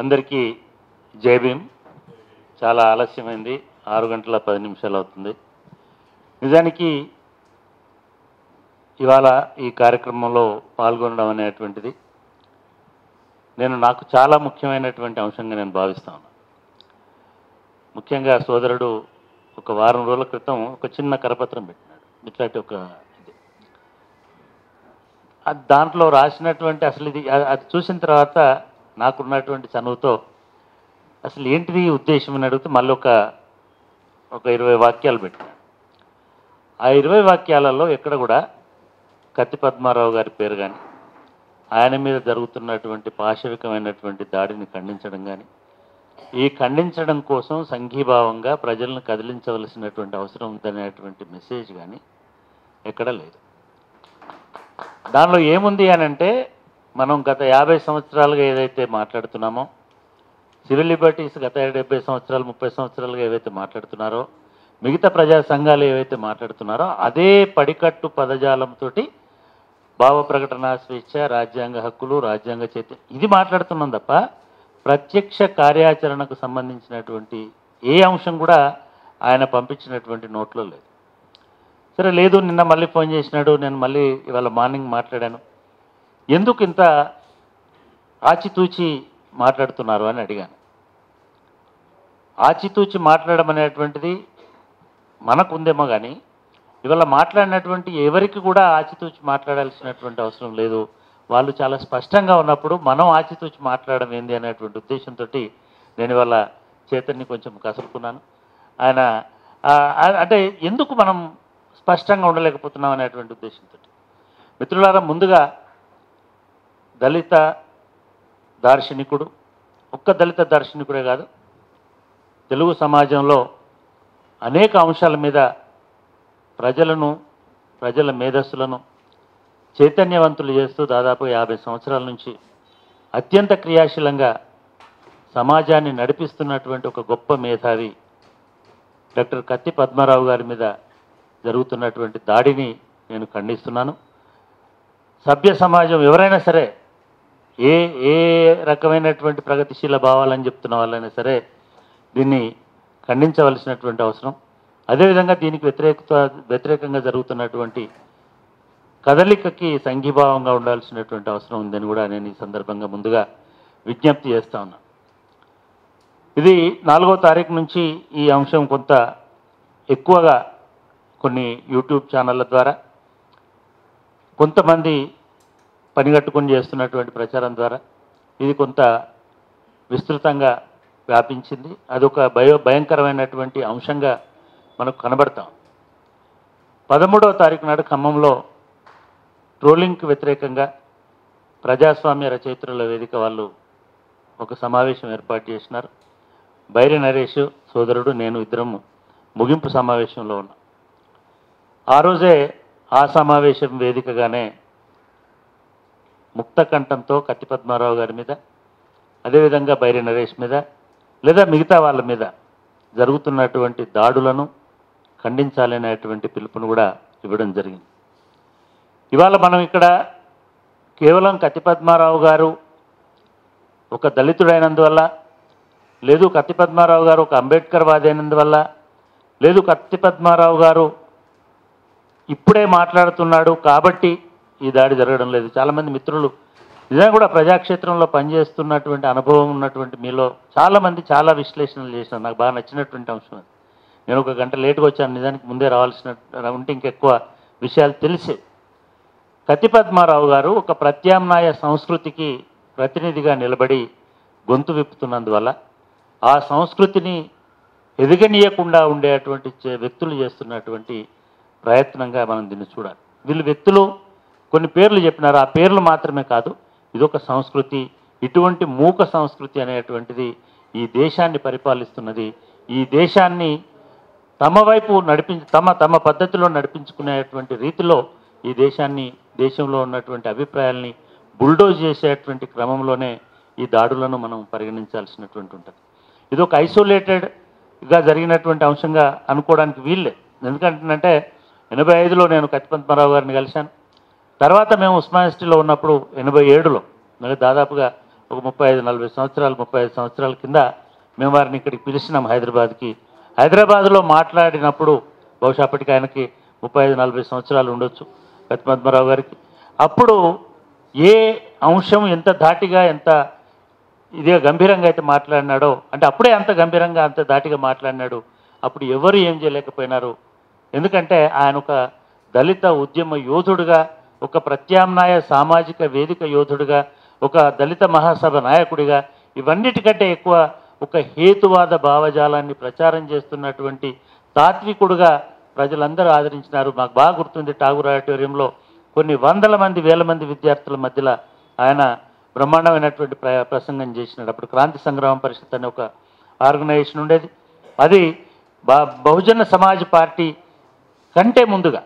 అందరికీ జై భీమ్. చాలా ఆలస్యమైంది, 6 గంటల 10 నిమిషాలు అవుతుంది. నిజానికి ఇవాళ ఈ కార్యక్రమంలో పాల్గొనడం అనేటువంటిది నాకు చాలా ముఖ్యమైనటువంటి అంశంగా నేను భావిస్తాను. ముఖ్యంగా సోదరుడు ఒక వారం రోజుల క్రితం ఒక చిన్న కరపత్రం పెట్టినాడు. ఇట్లాంటి ఒక దాంట్లో రాసినటువంటి అసలు ఇది అది చూసిన తర్వాత నాకున్నటువంటి చనువుతో అసలు ఏంటిది ఉద్దేశం అని అడిగితే మళ్ళీ ఒక 20 వాక్యాలు పెట్టినాడు. ఆ 20 వాక్యాలలో ఎక్కడ కూడా కత్తి పద్మారావు గారి పేరు కానీ, ఆయన మీద జరుగుతున్నటువంటి పాశవికమైనటువంటి దాడిని ఖండించడం కానీ, ఈ ఖండించడం కోసం సంఘీభావంగా ప్రజలను కదిలించవలసినటువంటి అవసరం ఉందనేటువంటి మెసేజ్ కానీ ఎక్కడ లేదు. దానిలో ఏముంది అని అంటే, మనం గత 50 సంవత్సరాలుగా ఏదైతే మాట్లాడుతున్నామో, సివిల్ లిబర్టీస్ గత 70 సంవత్సరాలు 30 సంవత్సరాలుగా ఏవైతే మాట్లాడుతున్నారో, మిగతా ప్రజా సంఘాలు ఏవైతే మాట్లాడుతున్నారో అదే పడికట్టు పదజాలంతో భావ ప్రకటన స్వేచ్ఛ, రాజ్యాంగ హక్కులు, రాజ్యాంగ చైతన్యం ఇది మాట్లాడుతున్నాం తప్ప ప్రత్యక్ష కార్యాచరణకు సంబంధించినటువంటి ఏ అంశం కూడా ఆయన పంపించినటువంటి నోట్లో లేదు. సరే లేదు, నిన్న మళ్ళీ ఫోన్ చేసినాడు, నేను మళ్ళీ ఇవాళ మార్నింగ్ మాట్లాడాను, ఎందుకు ఇంత ఆచితూచి మాట్లాడుతున్నారు అని అడిగాను. ఆచితూచి మాట్లాడడం అనేటువంటిది మనకుందేమో కానీ ఇవాళ మాట్లాడినటువంటి ఎవరికి కూడా ఆచితూచి మాట్లాడాల్సినటువంటి అవసరం లేదు. వాళ్ళు చాలా స్పష్టంగా ఉన్నప్పుడు మనం ఆచితూచి మాట్లాడడం ఏంది అనేటువంటి ఉద్దేశంతో నేను ఇవాళ చైతన్యని కొంచెం కసురుకున్నాను. ఆయన అంటే ఎందుకు మనం స్పష్టంగా ఉండలేకపోతున్నాం అనేటువంటి ఉద్దేశంతో. మిత్రులారా, ముందుగా దళిత దార్శనికుడు, ఒక్క దళిత దార్శనికుడే కాదు, తెలుగు సమాజంలో అనేక అంశాల మీద ప్రజల మేధస్సులను చైతన్యవంతులు చేస్తూ దాదాపు 50 సంవత్సరాల నుంచి అత్యంత క్రియాశీలంగా సమాజాన్ని నడిపిస్తున్నటువంటి ఒక గొప్ప మేధావి డాక్టర్ కత్తి పద్మారావు గారి మీద జరుగుతున్నటువంటి దాడిని నేను ఖండిస్తున్నాను. సభ్య సమాజం ఎవరైనా సరే, ఏ రకమైనటువంటి ప్రగతిశీల భావాలని చెప్తున్న వాళ్ళైనా సరే దీన్ని ఖండించవలసినటువంటి అవసరం. అదేవిధంగా దీనికి వ్యతిరేకంగా జరుగుతున్నటువంటి కదలికకి సంఘీభావంగా ఉండాల్సినటువంటి అవసరం ఉందని కూడా నేను ఈ సందర్భంగా ముందుగా విజ్ఞప్తి చేస్తా ఉన్నాను. ఇది 4వ తారీఖు నుంచి ఈ అంశం కొంత ఎక్కువగా కొన్ని యూట్యూబ్ ఛానళ్ళ ద్వారా, కొంతమంది పనిగట్టుకొని చేస్తున్నటువంటి ప్రచారం ద్వారా ఇది కొంత విస్తృతంగా వ్యాపించింది. అదొక భయంకరమైనటువంటి అంశంగా మనకు కనబడతాం. 13వ తారీఖు నాడు ఖమ్మంలో ట్రోలింగ్కి వ్యతిరేకంగా ప్రజాస్వామ్య రచయిత్రుల వేదిక వాళ్ళు ఒక సమావేశం ఏర్పాటు చేసినారు. బైరి నరేష్ సోదరుడు నేను ఇద్దరం ముగింపు సమావేశంలో ఉన్నాం. ఆ రోజే ఆ సమావేశం వేదికగానే ముక్త కంఠంతో కత్తి పద్మారావు గారి మీద, అదేవిధంగా బైరి నరేష్ మీద లేదా మిగతా వాళ్ళ మీద జరుగుతున్నటువంటి దాడులను ఖండించాలనేటువంటి పిలుపును కూడా ఇవ్వడం జరిగింది. ఇవాళ మనం ఇక్కడ కేవలం కత్తి పద్మారావు గారు ఒక దళితుడైనందువల్ల, లేదు కత్తి పద్మారావు గారు ఒక అంబేద్కర్ వాది అయినందువల్ల, లేదు కత్తి పద్మారావు గారు ఇప్పుడే మాట్లాడుతున్నాడు కాబట్టి ఈ దాడి జరగడం లేదు. చాలామంది మిత్రులు నిజంగా కూడా ప్రజాక్షేత్రంలో పనిచేస్తున్నటువంటి అనుభవం ఉన్నటువంటి మీలో చాలామంది చాలా విశ్లేషణలు చేసినారు. నాకు బాగా నచ్చినటువంటి అంశం అది. నేను 1 గంట లేటుగా వచ్చాను, నిజానికి ముందే రావాల్సిన ఉంటే ఇంకెక్కువ విషయాలు తెలిసే. కత్తి పద్మారావు గారు ఒక ప్రత్యామ్నాయ సంస్కృతికి ప్రతినిధిగా నిలబడి గొంతు విప్పుతున్నందువల్ల ఆ సంస్కృతిని ఎదగనీయకుండా ఉండేటువంటి వ్యక్తులు చేస్తున్నటువంటి ప్రయత్నంగా మనం దీన్ని చూడాలి. వీళ్ళు వ్యక్తులు కొన్ని పేర్లు చెప్పినారు, ఆ పేర్లు మాత్రమే కాదు, ఇదొక సంస్కృతి. ఇటువంటి మూక సంస్కృతి అనేటువంటిది ఈ దేశాన్ని పరిపాలిస్తున్నది. ఈ దేశాన్ని తమ వైపు తమ పద్ధతిలో నడిపించుకునేటువంటి రీతిలో ఈ దేశంలో ఉన్నటువంటి అభిప్రాయాల్ని బుల్డోజ్ చేసేటువంటి క్రమంలోనే ఈ దాడులను మనం పరిగణించాల్సినటువంటి ఉంటుంది. ఇది ఒక ఐసోలేటెడ్గా జరిగినటువంటి అంశంగా అనుకోవడానికి వీళ్ళే. ఎందుకంటే 85లో నేను కత్తి పద్మారావు గారిని కలిశాను. తర్వాత మేము ఉస్మానియా యూనివర్సిటీలో ఉన్నప్పుడు 87లో దాదాపుగా ఒక 35-40 సంవత్సరాలు 35 సంవత్సరాల కింద మేము వారిని ఇక్కడికి పిలిచినాం హైదరాబాద్కి. హైదరాబాద్లో మాట్లాడినప్పుడు బహుశా అప్పటికి ఆయనకి 35-40 సంవత్సరాలు ఉండొచ్చు కత్తి పద్మారావు గారికి. అప్పుడు ఏ అంశం ఎంత ధాటిగా ఎంత ఇదే గంభీరంగా అయితే మాట్లాడినాడో, అంటే అప్పుడే అంత గంభీరంగా అంత ధాటిగా మాట్లాడినాడు. అప్పుడు ఎవరు ఏం చేయలేకపోయినారు. ఎందుకంటే ఆయన ఒక దళిత ఉద్యమ యోధుడుగా, ఒక ప్రత్యామ్నాయ సామాజిక వేదిక యోధుడుగా, ఒక దళిత మహాసభ నాయకుడిగా, ఇవన్నిటికంటే ఎక్కువ ఒక హేతువాద భావజాలాన్ని ప్రచారం చేస్తున్నటువంటి తాత్వికుడుగా ప్రజలందరూ ఆదరించినారు. మాకు బాగా గుర్తుంది, ఠాగూర్ ఆడిటోరియంలో కొన్ని వందల మంది వేల మంది విద్యార్థుల మధ్యలో ఆయన బ్రహ్మాండమైనటువంటి ప్రసంగం చేసినాడు. అప్పుడు క్రాంతి సంగ్రామ పరిషత్ అనే ఒక ఆర్గనైజేషన్ ఉండేది. అది బహుజన సమాజ్ పార్టీ కంటే ముందుగా,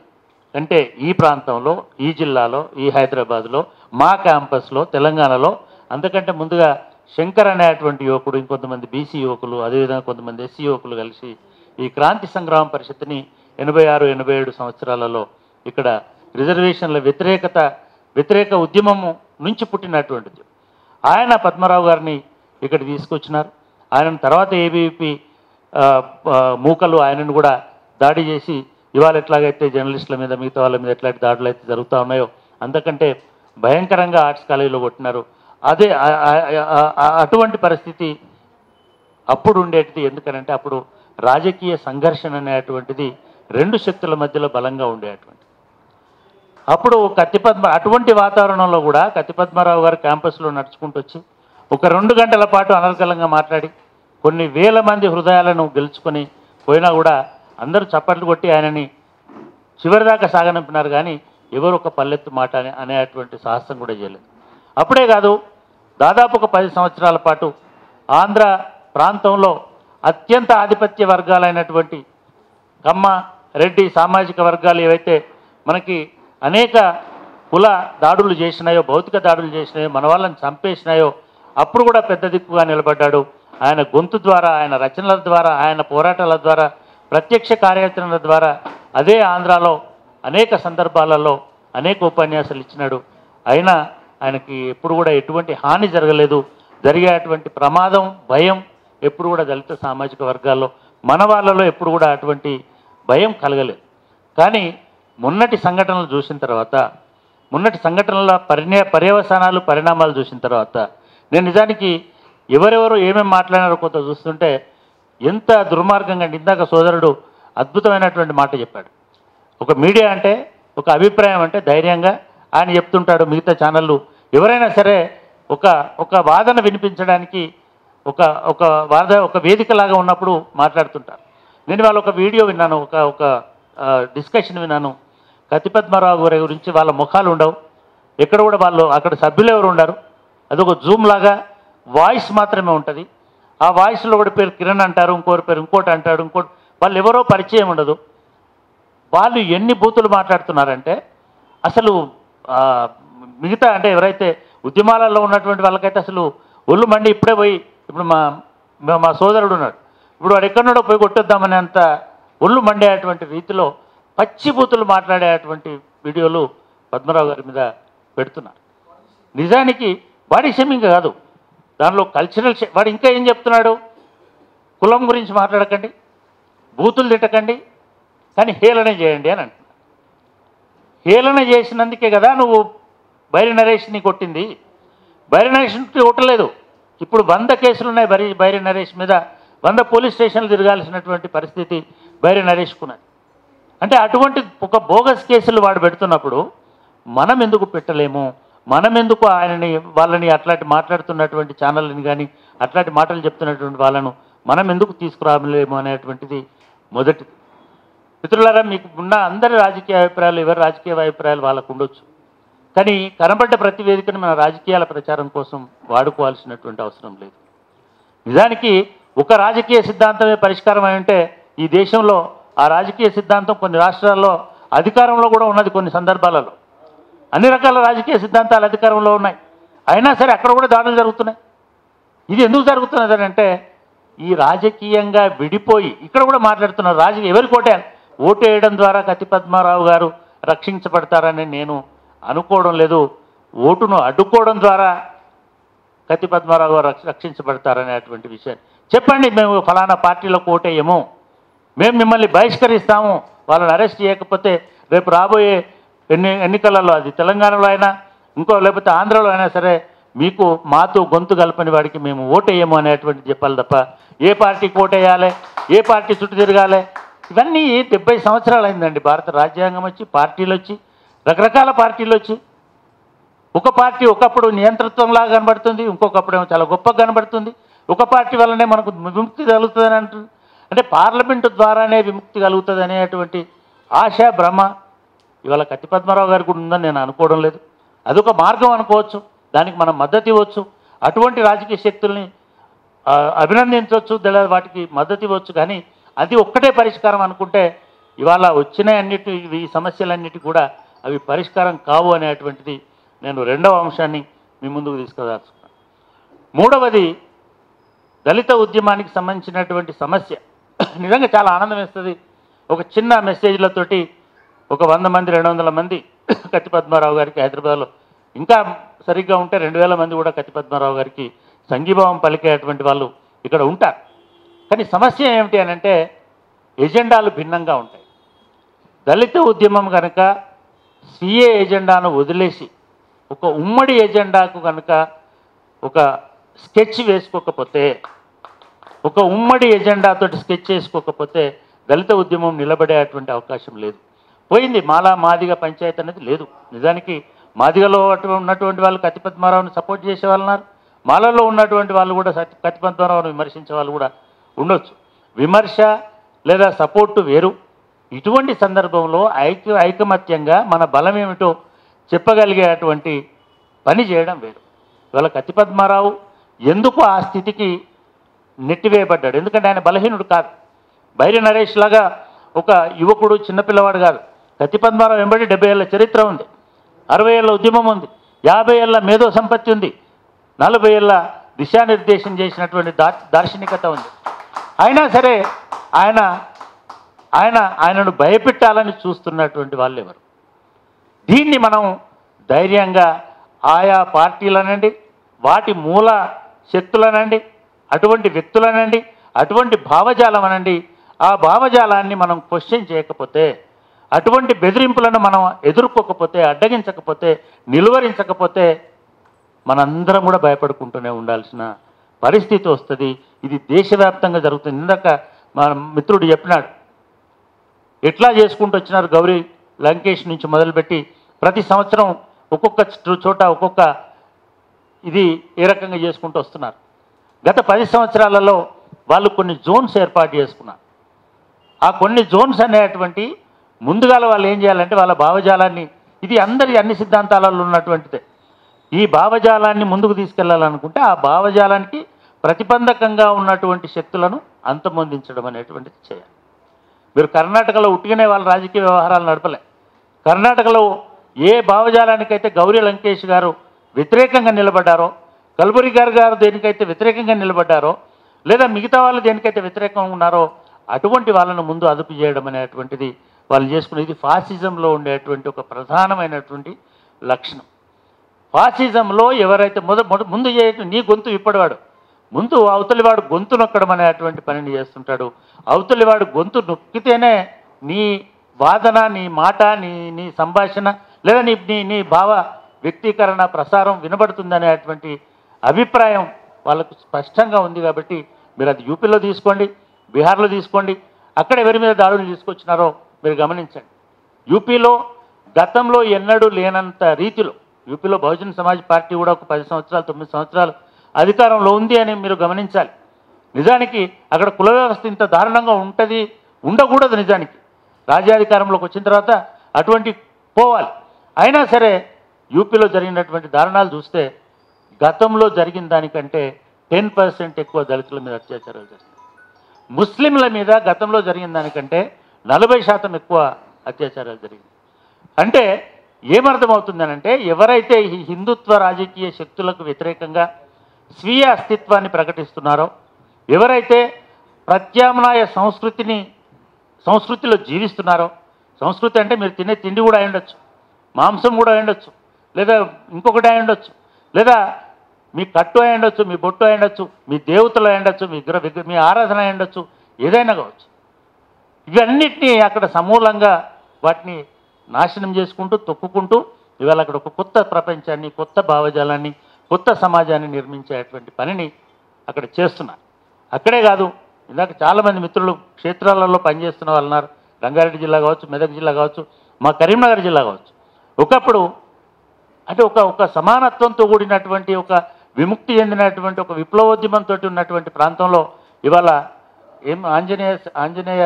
అంటే ఈ ప్రాంతంలో, ఈ జిల్లాలో, ఈ హైదరాబాద్లో, మా క్యాంపస్లో, తెలంగాణలో అంతకంటే ముందుగా శంకర్ అనేటువంటి యువకుడు, ఇంకొంతమంది బీసీ యువకులు, అదేవిధంగా కొంతమంది ఎస్సీ యువకులు కలిసి ఈ క్రాంతి సంగ్రామ పరిషత్ని 86-87 సంవత్సరాలలో ఇక్కడ రిజర్వేషన్ల వ్యతిరేక ఉద్యమము నుంచి పుట్టినటువంటిది. ఆయన పద్మారావు గారిని ఇక్కడ తీసుకొచ్చినారు. ఆయన తర్వాత ఏబీవీపీ మూకలు ఆయనను కూడా దాడి చేసి ఇవాళ ఎట్లాగైతే జర్నలిస్టుల మీద మిగతా వాళ్ళ మీద ఎట్లాంటి దాడులు అయితే జరుగుతూ ఉన్నాయో అంతకంటే భయంకరంగా ఆర్ట్స్ కాలేజీలో కొట్టినారు. అదే అటువంటి పరిస్థితి అప్పుడు ఉండేటిది. ఎందుకనంటే అప్పుడు రాజకీయ సంఘర్షణ అనేటువంటిది రెండు శక్తుల మధ్యలో బలంగా ఉండేటువంటి. అప్పుడు అటువంటి వాతావరణంలో కూడా కత్తి పద్మారావు గారు క్యాంపస్లో నడుచుకుంటూ వచ్చి ఒక 2 గంటల పాటు అనర్గళంగా మాట్లాడి కొన్ని వేల మంది హృదయాలను గెలుచుకొని పోయినా కూడా అందరూ చప్పట్లు కొట్టి ఆయనని చివరిదాకా సాగనంపినారు. కానీ ఎవరు ఒక పల్లెత్తు మాట అనేటువంటి సాహసం కూడా చేయలేదు. అప్పుడే కాదు, దాదాపు ఒక 10 సంవత్సరాల పాటు ఆంధ్ర ప్రాంతంలో అత్యంత ఆధిపత్య వర్గాలైనటువంటి కమ్మ, రెడ్డి సామాజిక వర్గాలు ఏవైతే మనకి అనేక కుల దాడులు చేసినాయో, భౌతిక దాడులు చేసినాయో, మన వాళ్ళని చంపేసినాయో అప్పుడు కూడా పెద్ద దిక్కుగా నిలబడ్డాడు. ఆయన గొంతు ద్వారా, ఆయన రచనల ద్వారా, ఆయన పోరాటాల ద్వారా, ప్రత్యక్ష కార్యాచరణల ద్వారా అదే ఆంధ్రాలో అనేక సందర్భాలలో అనేక ఉపన్యాసాలు ఇచ్చినాడు. అయినా ఆయనకి ఎప్పుడు కూడా ఎటువంటి హాని జరగలేదు. జరిగేటువంటి ప్రమాదం, భయం ఎప్పుడు కూడా దళిత సామాజిక వర్గాల్లో మన వాళ్ళలో ఎప్పుడు కూడా అటువంటి భయం కలగలేదు. కానీ మొన్నటి సంఘటనలు చూసిన తర్వాత, మొన్నటి సంఘటనల పర్యవసానాలు, పరిణామాలు చూసిన తర్వాత నేను నిజానికి ఎవరెవరు ఏమేమి మాట్లాడారో కొంత చూస్తుంటే ఎంత దుర్మార్గంగా, ఇందాక సోదరుడు అద్భుతమైనటువంటి మాట చెప్పాడు. ఒక మీడియా అంటే, ఒక అభిప్రాయం అంటే ధైర్యంగా ఆయన చెప్తుంటాడు. మిగతా ఛానళ్ళు ఎవరైనా సరే ఒక వాదన వినిపించడానికి ఒక వేదికలాగా ఉన్నప్పుడు మాట్లాడుతుంటారు. నేను వాళ్ళ ఒక వీడియో విన్నాను, ఒక డిస్కషన్ విన్నాను. కత్తి పద్మారావు గారి గురించి వాళ్ళ ముఖాలు ఉండవు, ఎక్కడ కూడా వాళ్ళు అక్కడ సభ్యులు ఎవరు ఉండరు. అదొక జూమ్ లాగా వాయిస్ మాత్రమే ఉంటుంది. ఆ వాయిస్లో ఒకటి పేరు కిరణ్ అంటారు, ఇంకోటి పేరు ఇంకోటి అంటాడు, వాళ్ళు ఎవరో పరిచయం ఉండదు. వాళ్ళు ఎన్ని బూతులు మాట్లాడుతున్నారంటే అసలు మిగతా అంటే ఎవరైతే ఉద్యమాలలో ఉన్నటువంటి వాళ్ళకైతే అసలు ఒళ్ళు మండి ఇప్పుడే పోయి, ఇప్పుడు మా సోదరుడు ఉన్నాడు, ఇప్పుడు వాడు ఎక్కడున్నాడో పోయి కొట్టొద్దామనే అంత ఒళ్ళు మండేటువంటి రీతిలో పచ్చి బూతులు మాట్లాడేటువంటి వీడియోలు పద్మారావు గారి మీద పెడుతున్నారు. నిజానికి వాడి షేమింగ్ కాదు, దానిలో కల్చరల్ వాడు ఇంకా ఏం చెప్తున్నాడు, కులం గురించి మాట్లాడకండి, బూతులు తిట్టకండి, కానీ హేళన చేయండి అని అంటున్నాడు. హేళన చేసినందుకే కదా నువ్వు బైరి నరేష్ని కొట్టింది. బైరి నరేష్ని కొట్టలేదు. ఇప్పుడు 100 కేసులు ఉన్నాయి బైరి నరేష్ మీద, 100 పోలీస్ స్టేషన్లు తిరగాల్సినటువంటి పరిస్థితి బైరి నరేష్కున్నది. అంటే అటువంటి ఒక బోగస్ కేసులు వాడు పెడుతున్నప్పుడు మనం ఎందుకు పెట్టలేము, మనం ఎందుకు వాళ్ళని అట్లాంటి మాట్లాడుతున్నటువంటి ఛానళ్ళని కానీ అట్లాంటి మాటలు చెప్తున్నటువంటి వాళ్ళను మనం ఎందుకు తీసుకురాలేము అనేటువంటిది మొదటిది. మిత్రులారా, మీకు ఉన్న అందరి రాజకీయ అభిప్రాయాలు, ఎవరి రాజకీయ అభిప్రాయాలు వాళ్ళకు ఉండొచ్చు. కానీ కనబడ్డ ప్రతి వేదికను మన రాజకీయాల ప్రచారం కోసం వాడుకోవాల్సినటువంటి అవసరం లేదు. నిజానికి ఒక రాజకీయ సిద్ధాంతమే పరిష్కారం అయి ఉంటే ఈ దేశంలో ఆ రాజకీయ సిద్ధాంతం కొన్ని రాష్ట్రాల్లో అధికారంలో కూడా ఉన్నది. కొన్ని సందర్భాలలో అన్ని రకాల రాజకీయ సిద్ధాంతాలు అధికారంలో ఉన్నాయి, అయినా సరే అక్కడ కూడా దాడులు జరుగుతున్నాయి. ఇది ఎందుకు జరుగుతున్నది అంటే ఈ రాజకీయంగా విడిపోయి ఇక్కడ కూడా మాట్లాడుతున్నారు. ఎవరికి ఓటు వేయడం ద్వారా కత్తి పద్మారావు గారు రక్షించబడతారని నేను అనుకోవడం లేదు. ఓటును అడ్డుకోవడం ద్వారా కత్తి పద్మారావు గారు రక్షించబడతారనేటువంటి విషయాన్ని చెప్పండి. మేము ఫలానా పార్టీలో ఓటేయము, మేము మిమ్మల్ని బహిష్కరిస్తాము, వాళ్ళని అరెస్ట్ చేయకపోతే రేపు రాబోయే ఎన్నికలలో అది తెలంగాణలో అయినా ఇంకో లేకపోతే ఆంధ్రలో అయినా సరే మీకు మాతో గొంతు కలపని వాడికి మేము ఓటేయము అనేటువంటి చెప్పాలి తప్ప ఏ పార్టీకి ఓటేయాలి, ఏ పార్టీ చుట్టూ తిరగాలి, ఇవన్నీ 70 సంవత్సరాలు అయిందండి. భారత రాజ్యాంగం వచ్చి, పార్టీలు వచ్చి, రకరకాల పార్టీలు వచ్చి, ఒక పార్టీ ఒకప్పుడు నియంతృత్వంలాగా కనబడుతుంది, ఇంకొకప్పుడు ఏమో చాలా గొప్పగా కనబడుతుంది. ఒక పార్టీ వల్లనే మనకు విముక్తి కలుగుతుందని అంటుంది. అంటే పార్లమెంటు ద్వారానే విముక్తి కలుగుతుంది అనేటువంటి ఆశ భ్రమ ఇవాళ కత్తి పద్మారావు గారికి కూడా ఉందని నేను అనుకోవడం లేదు. అదొక మార్గం అనుకోవచ్చు, దానికి మనం మద్దతు ఇవ్వచ్చు, అటువంటి రాజకీయ శక్తుల్ని అభినందించవచ్చు, లేదా వాటికి మద్దతు ఇవ్వచ్చు. కానీ అది ఒక్కటే పరిష్కారం అనుకుంటే ఇవాళ వచ్చిన అన్నిటి ఈ సమస్యలన్నిటి కూడా అవి పరిష్కారం కావు అనేటువంటిది నేను రెండవ అంశాన్ని మీ ముందుకు తీసుకురాస్తున్నాను. మూడవది దళిత ఉద్యమానికి సంబంధించినటువంటి సమస్య. నిజంగా చాలా ఆనందం వేస్తుంది. ఒక చిన్న మెసేజ్లతోటి ఒక 100 మంది 200 మంది కత్తి పద్మారావు గారికి హైదరాబాద్లో, ఇంకా సరిగ్గా ఉంటే 2000 మంది కూడా కత్తి పద్మారావు గారికి సంఘీభావం పలికేటువంటి వాళ్ళు ఇక్కడ ఉంటారు. కానీ సమస్య ఏమిటి అని అంటే ఎజెండాలు భిన్నంగా ఉంటాయి. దళిత ఉద్యమం కనుక స్వీయ ఎజెండాను వదిలేసి ఒక ఉమ్మడి ఎజెండాకు కనుక ఒక స్కెచ్ వేసుకోకపోతే, ఒక ఉమ్మడి ఎజెండాతోటి స్కెచ్ వేసుకోకపోతే దళిత ఉద్యమం నిలబడేటువంటి అవకాశం లేదు. పోయింది. మాలా మాదిగ పంచాయతీ అనేది లేదు. నిజానికి మాదిగలో ఉన్నటువంటి వాళ్ళు కత్తి పద్మారావుని సపోర్ట్ చేసే వాళ్ళు ఉన్నారు, మాలలో ఉన్నటువంటి వాళ్ళు కూడా కత్తి పద్మారావుని విమర్శించే వాళ్ళు కూడా ఉండొచ్చు. విమర్శ లేదా సపోర్టు వేరు. ఇటువంటి సందర్భంలో ఐకమత్యంగా మన బలం ఏమిటో చెప్పగలిగేటువంటి పని చేయడం వేరు. ఇవాళ కత్తి పద్మారావు ఎందుకు ఆ స్థితికి నెట్టివేయబడ్డాడు? ఎందుకంటే ఆయన బలహీనుడు కాదు. బైరి నరేష్ లాగా ఒక యువకుడు, చిన్నపిల్లవాడు కాదు. కత్తి పద్మారావు వెంబడి 70 ఏళ్ళ చరిత్ర ఉంది, 60 ఏళ్ళ ఉద్యమం ఉంది, 50 ఏళ్ళ మేధో సంపత్తి ఉంది, 40 ఏళ్ళ దిశానిర్దేశం చేసినటువంటి దార్శనికత ఉంది. అయినా సరే ఆయనను భయపెట్టాలని చూస్తున్నటువంటి వాళ్ళు ఎవరు? దీన్ని మనం ధైర్యంగా ఆయా పార్టీలనండి, వాటి మూల శక్తులనండి, అటువంటి వ్యక్తులనండి, అటువంటి భావజాలం అనండి, ఆ భావజాలాన్ని మనం క్వశ్చన్ చేయకపోతే, అటువంటి బెదిరింపులను మనం ఎదుర్కోకపోతే, అడ్డగించకపోతే, నిలువరించకపోతే మనందరం కూడా భయపడుకుంటూనే ఉండాల్సిన పరిస్థితి వస్తుంది. ఇది దేశవ్యాప్తంగా జరుగుతుంది. ఇందాక మా మిత్రుడు చెప్పినాడు, ఎట్లా చేసుకుంటూ వచ్చినారు గౌరీ లంకేష్ నుంచి మొదలుపెట్టి ప్రతి సంవత్సరం ఒక్కొక్క చోట ఒక్కొక్క ఇది ఏ రకంగా చేసుకుంటూ వస్తున్నారు. గత 10 సంవత్సరాలలో వాళ్ళు కొన్ని జోన్స్ ఏర్పాటు చేసుకున్నారు. ఆ కొన్ని జోన్స్ అనేటువంటి ముందుగాల వాళ్ళు ఏం చేయాలంటే వాళ్ళ భావజాలాన్ని, ఇది అన్ని సిద్ధాంతాలలో ఉన్నటువంటిదే, ఈ భావజాలాన్ని ముందుకు తీసుకెళ్లాలనుకుంటే ఆ భావజాలానికి ప్రతిబంధకంగా ఉన్నటువంటి శక్తులను అంతమొందించడం అనేటువంటిది చేయాలి. మీరు కర్ణాటకలో ఉట్టిగానే వాళ్ళ రాజకీయ వ్యవహారాలు నడపలే. కర్ణాటకలో ఏ భావజాలానికైతే గౌరీ లంకేష్ గారు వ్యతిరేకంగా నిలబడ్డారో, కల్బుర్గి గారు దేనికైతే వ్యతిరేకంగా నిలబడ్డారో, లేదా మిగతా వాళ్ళు దేనికైతే వ్యతిరేకంగా ఉన్నారో అటువంటి వాళ్ళను ముందు అదుపు చేయడం అనేటువంటిది వాళ్ళు చేసుకునేది. ఇది ఫాసిజంలో ఉండేటువంటి ఒక ప్రధానమైనటువంటి లక్షణం. ఫాసిజంలో ఎవరైతే ముందు నీ గొంతు విప్పడవాడు, ముందు అవతలివాడు గొంతు నొక్కడం అనేటువంటి పనిని చేస్తుంటాడు. అవతలివాడు గొంతు నొక్కితేనే నీ వాదన, నీ మాట, నీ సంభాషణ లేదా నీ భావ వ్యక్తీకరణ ప్రసారం వినబడుతుందనేటువంటి అభిప్రాయం వాళ్ళకు స్పష్టంగా ఉంది. కాబట్టి మీరు అది యూపీలో తీసుకోండి, బీహార్లో తీసుకోండి, అక్కడ ఎవరి మీద దాడులు తీసుకొచ్చినారో మీరు గమనించండి. యూపీలో గతంలో ఎన్నడూ లేనంత రీతిలో యూపీలో బహుజన్ సమాజ్ పార్టీ కూడా ఒక 10 సంవత్సరాలు 9 సంవత్సరాలు అధికారంలో ఉంది అని మీరు గమనించాలి. నిజానికి అక్కడ కుల వ్యవస్థ ఇంత దారుణంగా ఉండకూడదు. నిజానికి రాజ్యాధికారంలోకి వచ్చిన తర్వాత అటువంటి పోవాలి. అయినా సరే యూపీలో జరిగినటువంటి దారుణాలు చూస్తే గతంలో జరిగిన దానికంటే 10% ఎక్కువ దళితుల మీద అత్యాచారాలు జరిగాయి. ముస్లింల మీద గతంలో జరిగిన దానికంటే 40% ఎక్కువ అత్యాచారాలు జరిగింది. అంటే ఏమర్థమవుతుందనంటే ఎవరైతే ఈ హిందుత్వ రాజకీయ శక్తులకు వ్యతిరేకంగా స్వీయ అస్తిత్వాన్ని ప్రకటిస్తున్నారో, ఎవరైతే ప్రత్యామ్నాయ సంస్కృతిలో జీవిస్తున్నారో, సంస్కృతి అంటే మీరు తినే తిండి కూడా అయి ఉండొచ్చు, మాంసం కూడా అయి ఉండొచ్చు, లేదా ఇంకొకటి అయి ఉండొచ్చు, లేదా మీ కట్టు అయి ఉండొచ్చు, మీ బొట్టు అయి ఉండొచ్చు, మీ దేవతలు అయి ఉండొచ్చు, మీ ఆరాధన అయి ఉండొచ్చు, ఏదైనా కావచ్చు. ఇవన్నిటినీ అక్కడ సమూలంగా వాటిని నాశనం చేసుకుంటూ తొక్కుకుంటూ ఇవాళ అక్కడ ఒక కొత్త ప్రపంచాన్ని, కొత్త భావజాలాన్ని, కొత్త సమాజాన్ని నిర్మించేటువంటి పనిని అక్కడ చేస్తున్నారు. అక్కడే కాదు, ఇందాక చాలామంది మిత్రులు క్షేత్రాలలో పనిచేస్తున్న వాళ్ళు ఉన్నారు. రంగారెడ్డి జిల్లా కావచ్చు, మెదక్ జిల్లా కావచ్చు, మా కరీంనగర్ జిల్లా కావచ్చు. ఒకప్పుడు అంటే ఒక సమానత్వంతో కూడినటువంటి, ఒక విముక్తి చెందినటువంటి, ఒక విప్లవోద్యమంతో ఉన్నటువంటి ప్రాంతంలో ఇవాళ ఏం ఆంజనేయ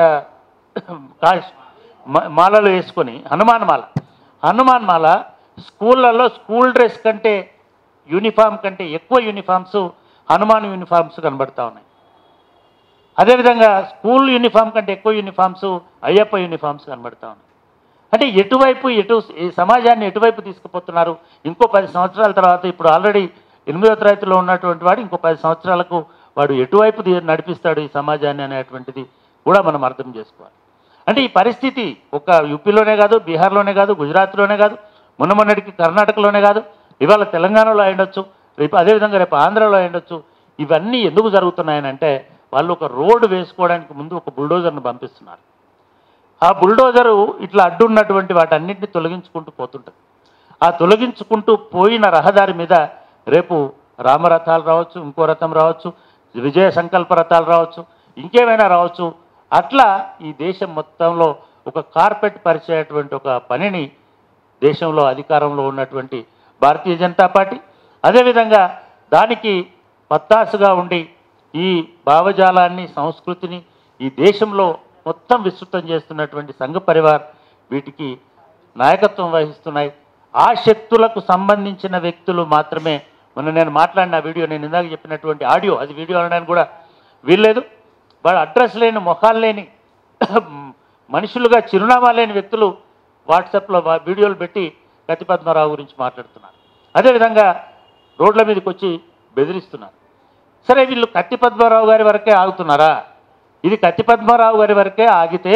మాలలు వేసుకొని హనుమాన్ మాల స్కూళ్ళల్లో స్కూల్ డ్రెస్ కంటే, యూనిఫామ్ కంటే ఎక్కువ యూనిఫామ్స్ హనుమాన్ యూనిఫామ్స్ కనబడతా ఉన్నాయి. అదేవిధంగా స్కూల్ యూనిఫామ్ కంటే ఎక్కువ యూనిఫామ్స్ అయ్యప్ప యూనిఫామ్స్ కనబడతా ఉన్నాయి. అంటే ఈ సమాజాన్ని ఎటువైపు తీసుకుపోతున్నారు? ఇంకో 10 సంవత్సరాల తర్వాత, ఇప్పుడు ఆల్రెడీ 8వ తరగతిలో ఉన్నటువంటి వాడు ఇంకో 10 సంవత్సరాలకు వాడు ఎటువైపు నడిపిస్తాడు ఈ సమాజాన్ని అనేటువంటిది కూడా మనం అర్థం చేసుకోవాలి. అంటే ఈ పరిస్థితి ఒక యూపీలోనే కాదు, బీహార్లోనే కాదు, గుజరాత్లోనే కాదు, మొన్నటికి కర్ణాటకలోనే కాదు, ఇవాళ తెలంగాణలో అయ్యుండొచ్చు, అదేవిధంగా రేపు ఆంధ్రాలో అయ్యుండొచ్చు. ఇవన్నీ ఎందుకు జరుగుతున్నాయనంటే వాళ్ళు ఒక రోడ్డు వేసుకోవడానికి ముందు ఒక బుల్డోజర్ను పంపిస్తున్నారు. ఆ బుల్డోజరు ఇట్లా అడ్డున్నటువంటి వాటన్నింటినీ తొలగించుకుంటూ పోతుంటుంది. ఆ తొలగించుకుంటూ పోయిన రహదారి మీద రేపు రామరథాలు రావచ్చు, ఇంకో రథం రావచ్చు, విజయ సంకల్ప రథాలు రావచ్చు, ఇంకేమైనా రావచ్చు. అట్లా ఈ దేశం మొత్తంలో ఒక కార్పెట్ పరిచేటువంటి ఒక పనిని దేశంలో అధికారంలో ఉన్నటువంటి భారతీయ జనతా పార్టీ, అదేవిధంగా దానికి పత్తాసుగా ఉండి ఈ భావజాలాన్ని, సంస్కృతిని ఈ దేశంలో మొత్తం విస్తృతం చేస్తున్నటువంటి సంఘ పరివార్ వీటికి నాయకత్వం వహిస్తున్నాయి. ఆ శక్తులకు సంబంధించిన వ్యక్తులు మాత్రమే. నేను మాట్లాడిన వీడియో, నేను ఇందాక చెప్పినటువంటి ఆడియో, అది వీడియో అనడానికి కూడా వీల్లేదు. వాడు అడ్రస్ లేని, మొఖాలు లేని, మనుషులుగా చిరునామా లేని వ్యక్తులు వాట్సాప్లో వీడియోలు పెట్టి కత్తి పద్మారావు గురించి మాట్లాడుతున్నారు. అదేవిధంగా రోడ్ల మీదకి వచ్చి బెదిరిస్తున్నారు. సరే, వీళ్ళు కత్తి పద్మారావు గారి వరకే ఆగుతున్నారా? ఇది కత్తి పద్మారావు గారి వరకే ఆగితే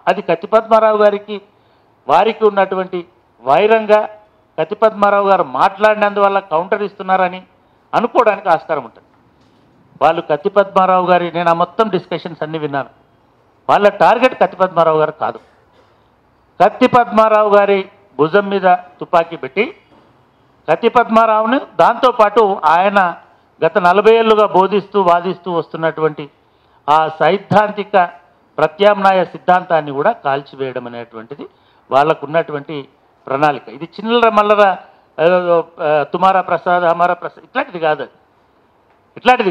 అది కత్తి పద్మారావు వారికి ఉన్నటువంటి వైరంగా కత్తి పద్మారావు గారు మాట్లాడినందువల్ల కౌంటర్ ఇస్తున్నారని అనుకోవడానికి ఆస్కారం ఉంటుంది. వాళ్ళు కత్తి పద్మారావు గారి, నేను ఆ మొత్తం డిస్కషన్స్ అన్నీ విన్నాను, వాళ్ళ టార్గెట్ కత్తి పద్మారావు గారు కాదు. కత్తి పద్మారావు గారి భుజం మీద తుపాకీ పెట్టి కత్తి పద్మారావును, దాంతోపాటు ఆయన గత 40 ఏళ్ళుగా బోధిస్తూ వాదిస్తూ వస్తున్నటువంటి ఆ సైద్ధాంతిక ప్రత్యామ్నాయ సిద్ధాంతాన్ని కూడా కాల్చివేయడం అనేటువంటిది వాళ్ళకు ఉన్నటువంటి ప్రణాళిక. ఇది చిల్లర మల్లర తుమారా ప్రసాద్, హమారా ప్రసాద్ ఇట్లాంటిది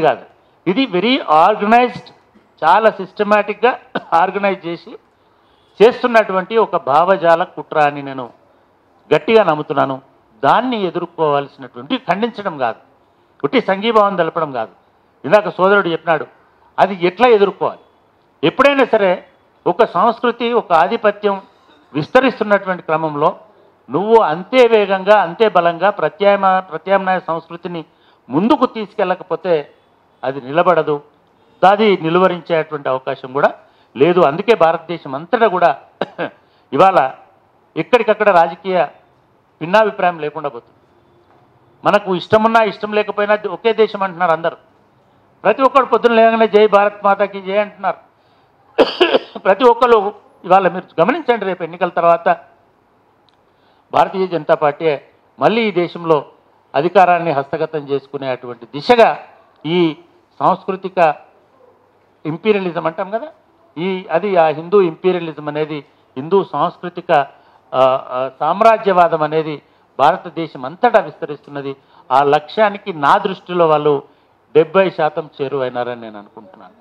కాదు. ఇది వెరీ ఆర్గనైజ్డ్, చాలా సిస్టమేటిక్గా ఆర్గనైజ్ చేస్తున్నటువంటి ఒక భావజాల కుట్ర అని నేను గట్టిగా నమ్ముతున్నాను. దాన్ని ఎదుర్కోవాల్సినటువంటి, ఖండించడం కాదు, ఉట్టి సంఘీభావం తెలపడం కాదు. ఇందాక సోదరుడు చెప్పినాడు, అది ఎట్లా ఎదుర్కోవాలి. ఎప్పుడైనా సరే ఒక సంస్కృతి, ఒక ఆధిపత్యం విస్తరిస్తున్నటువంటి క్రమంలో నువ్వు అంతే వేగంగా, అంతే బలంగా ప్రత్యామ్నాయ సంస్కృతిని ముందుకు తీసుకెళ్ళకపోతే అది నిలబడదు, అది నిలువరించేటువంటి అవకాశం కూడా లేదు. అందుకే భారతదేశం అంతటా కూడా ఇవాళ ఎక్కడికక్కడ రాజకీయ భిన్నాభిప్రాయం లేకుండా పోతుంది. మనకు ఇష్టమున్నా ఇష్టం లేకపోయినా ఒకే దేశం అంటున్నారు అందరూ. ప్రతి ఒక్కరు పొద్దున లేగానే జై భారత్ మాతాకి జై అంటున్నారు. ప్రతి ఒక్కరు ఇవాళ మీరు గమనించండి, రేపు ఎన్నికల తర్వాత భారతీయ జనతా పార్టీ మళ్ళీ ఈ దేశంలో అధికారాన్ని హస్తగతం చేసుకునేటువంటి దిశగా ఈ సాంస్కృతిక ఇంపీరియలిజం అంటాం కదా, అది ఆ హిందూ ఇంపీరియలిజం అనేది, హిందూ సాంస్కృతిక సామ్రాజ్యవాదం అనేది భారతదేశం అంతటా విస్తరిస్తున్నది. ఆ లక్ష్యానికి నా దృష్టిలో వాళ్ళు 70% చేరువైనారని నేను అనుకుంటున్నాను.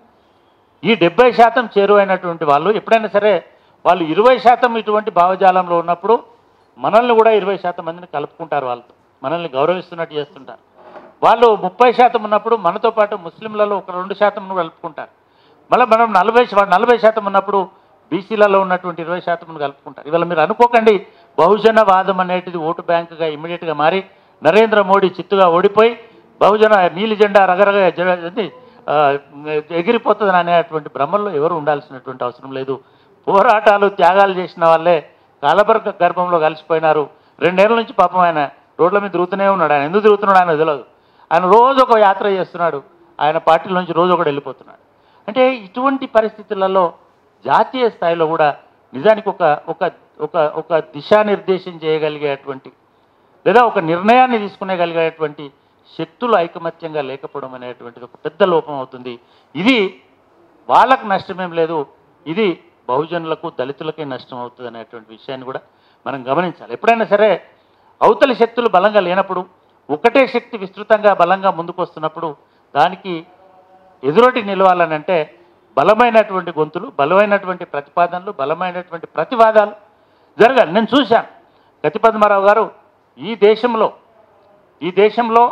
ఈ 70% చేరువైనటువంటి వాళ్ళు ఎప్పుడైనా సరే వాళ్ళు 20% ఇటువంటి భావజాలంలో ఉన్నప్పుడు మనల్ని కూడా 20% మందిని కలుపుకుంటారు, వాళ్ళతో మనల్ని గౌరవిస్తున్నట్టు చేస్తుంటారు. వాళ్ళు 30% ఉన్నప్పుడు మనతో పాటు ముస్లింలలో ఒక 2% కలుపుకుంటారు. మళ్ళీ మనం 40% ఉన్నప్పుడు బీసీలలో ఉన్నటువంటి 20% కలుపుకుంటారు. ఇవాళ మీరు అనుకోకండి బహుజనవాదం అనేటిది ఓటు బ్యాంకుగా ఇమ్మీడియట్గా మారి నరేంద్ర మోడీ చిత్తుగా ఓడిపోయి బహుజన నీలి జెండా రగరగ ఎగిరిపోతుంది అనేటువంటి భ్రమల్లో ఎవరు ఉండాల్సినటువంటి అవసరం లేదు. పోరాటాలు, త్యాగాలు చేసిన వాళ్ళే కాలబర్గ గర్భంలో కలిసిపోయినారు. 2 ఏళ్ళ నుంచి పాపం ఆయన రోడ్ల మీద తిరుగుతూనే ఉన్నాడు. ఆయన ఎందుకు తిరుగుతున్నాడు ఆయన తెలియదు. ఆయన రోజు ఒక యాత్ర చేస్తున్నాడు, ఆయన పార్టీల నుంచి రోజు ఒకడు వెళ్ళిపోతున్నాడు. అంటే ఇటువంటి పరిస్థితులలో జాతీయ స్థాయిలో కూడా నిజానికి ఒక ఒక ఒక ఒక దిశానిర్దేశం చేయగలిగేటువంటి లేదా ఒక నిర్ణయాన్ని తీసుకునేగలిగేటువంటి శక్తులు ఐకమత్యంగా లేకపోవడం అనేటువంటిది ఒక పెద్ద లోపం అవుతుంది. ఇది వాళ్ళకు నష్టమేం లేదు, ఇది బహుజనులకు దళితులకే నష్టం అవుతుంది అనేటువంటి విషయాన్ని కూడా మనం గమనించాలి. ఎప్పుడైనా సరే అవతలి శక్తులు బలంగా లేనప్పుడు, ఒకటే శక్తి విస్తృతంగా బలంగా ముందుకు వస్తున్నప్పుడు దానికి ఎదురొటి నిలవాలని అంటే బలమైనటువంటి గొంతులు, బలమైనటువంటి ప్రతిపాదనలు, బలమైనటువంటి ప్రతివాదాలు జరగాలి. నేను చూశాను గతిపద్మారావు గారు ఈ దేశంలో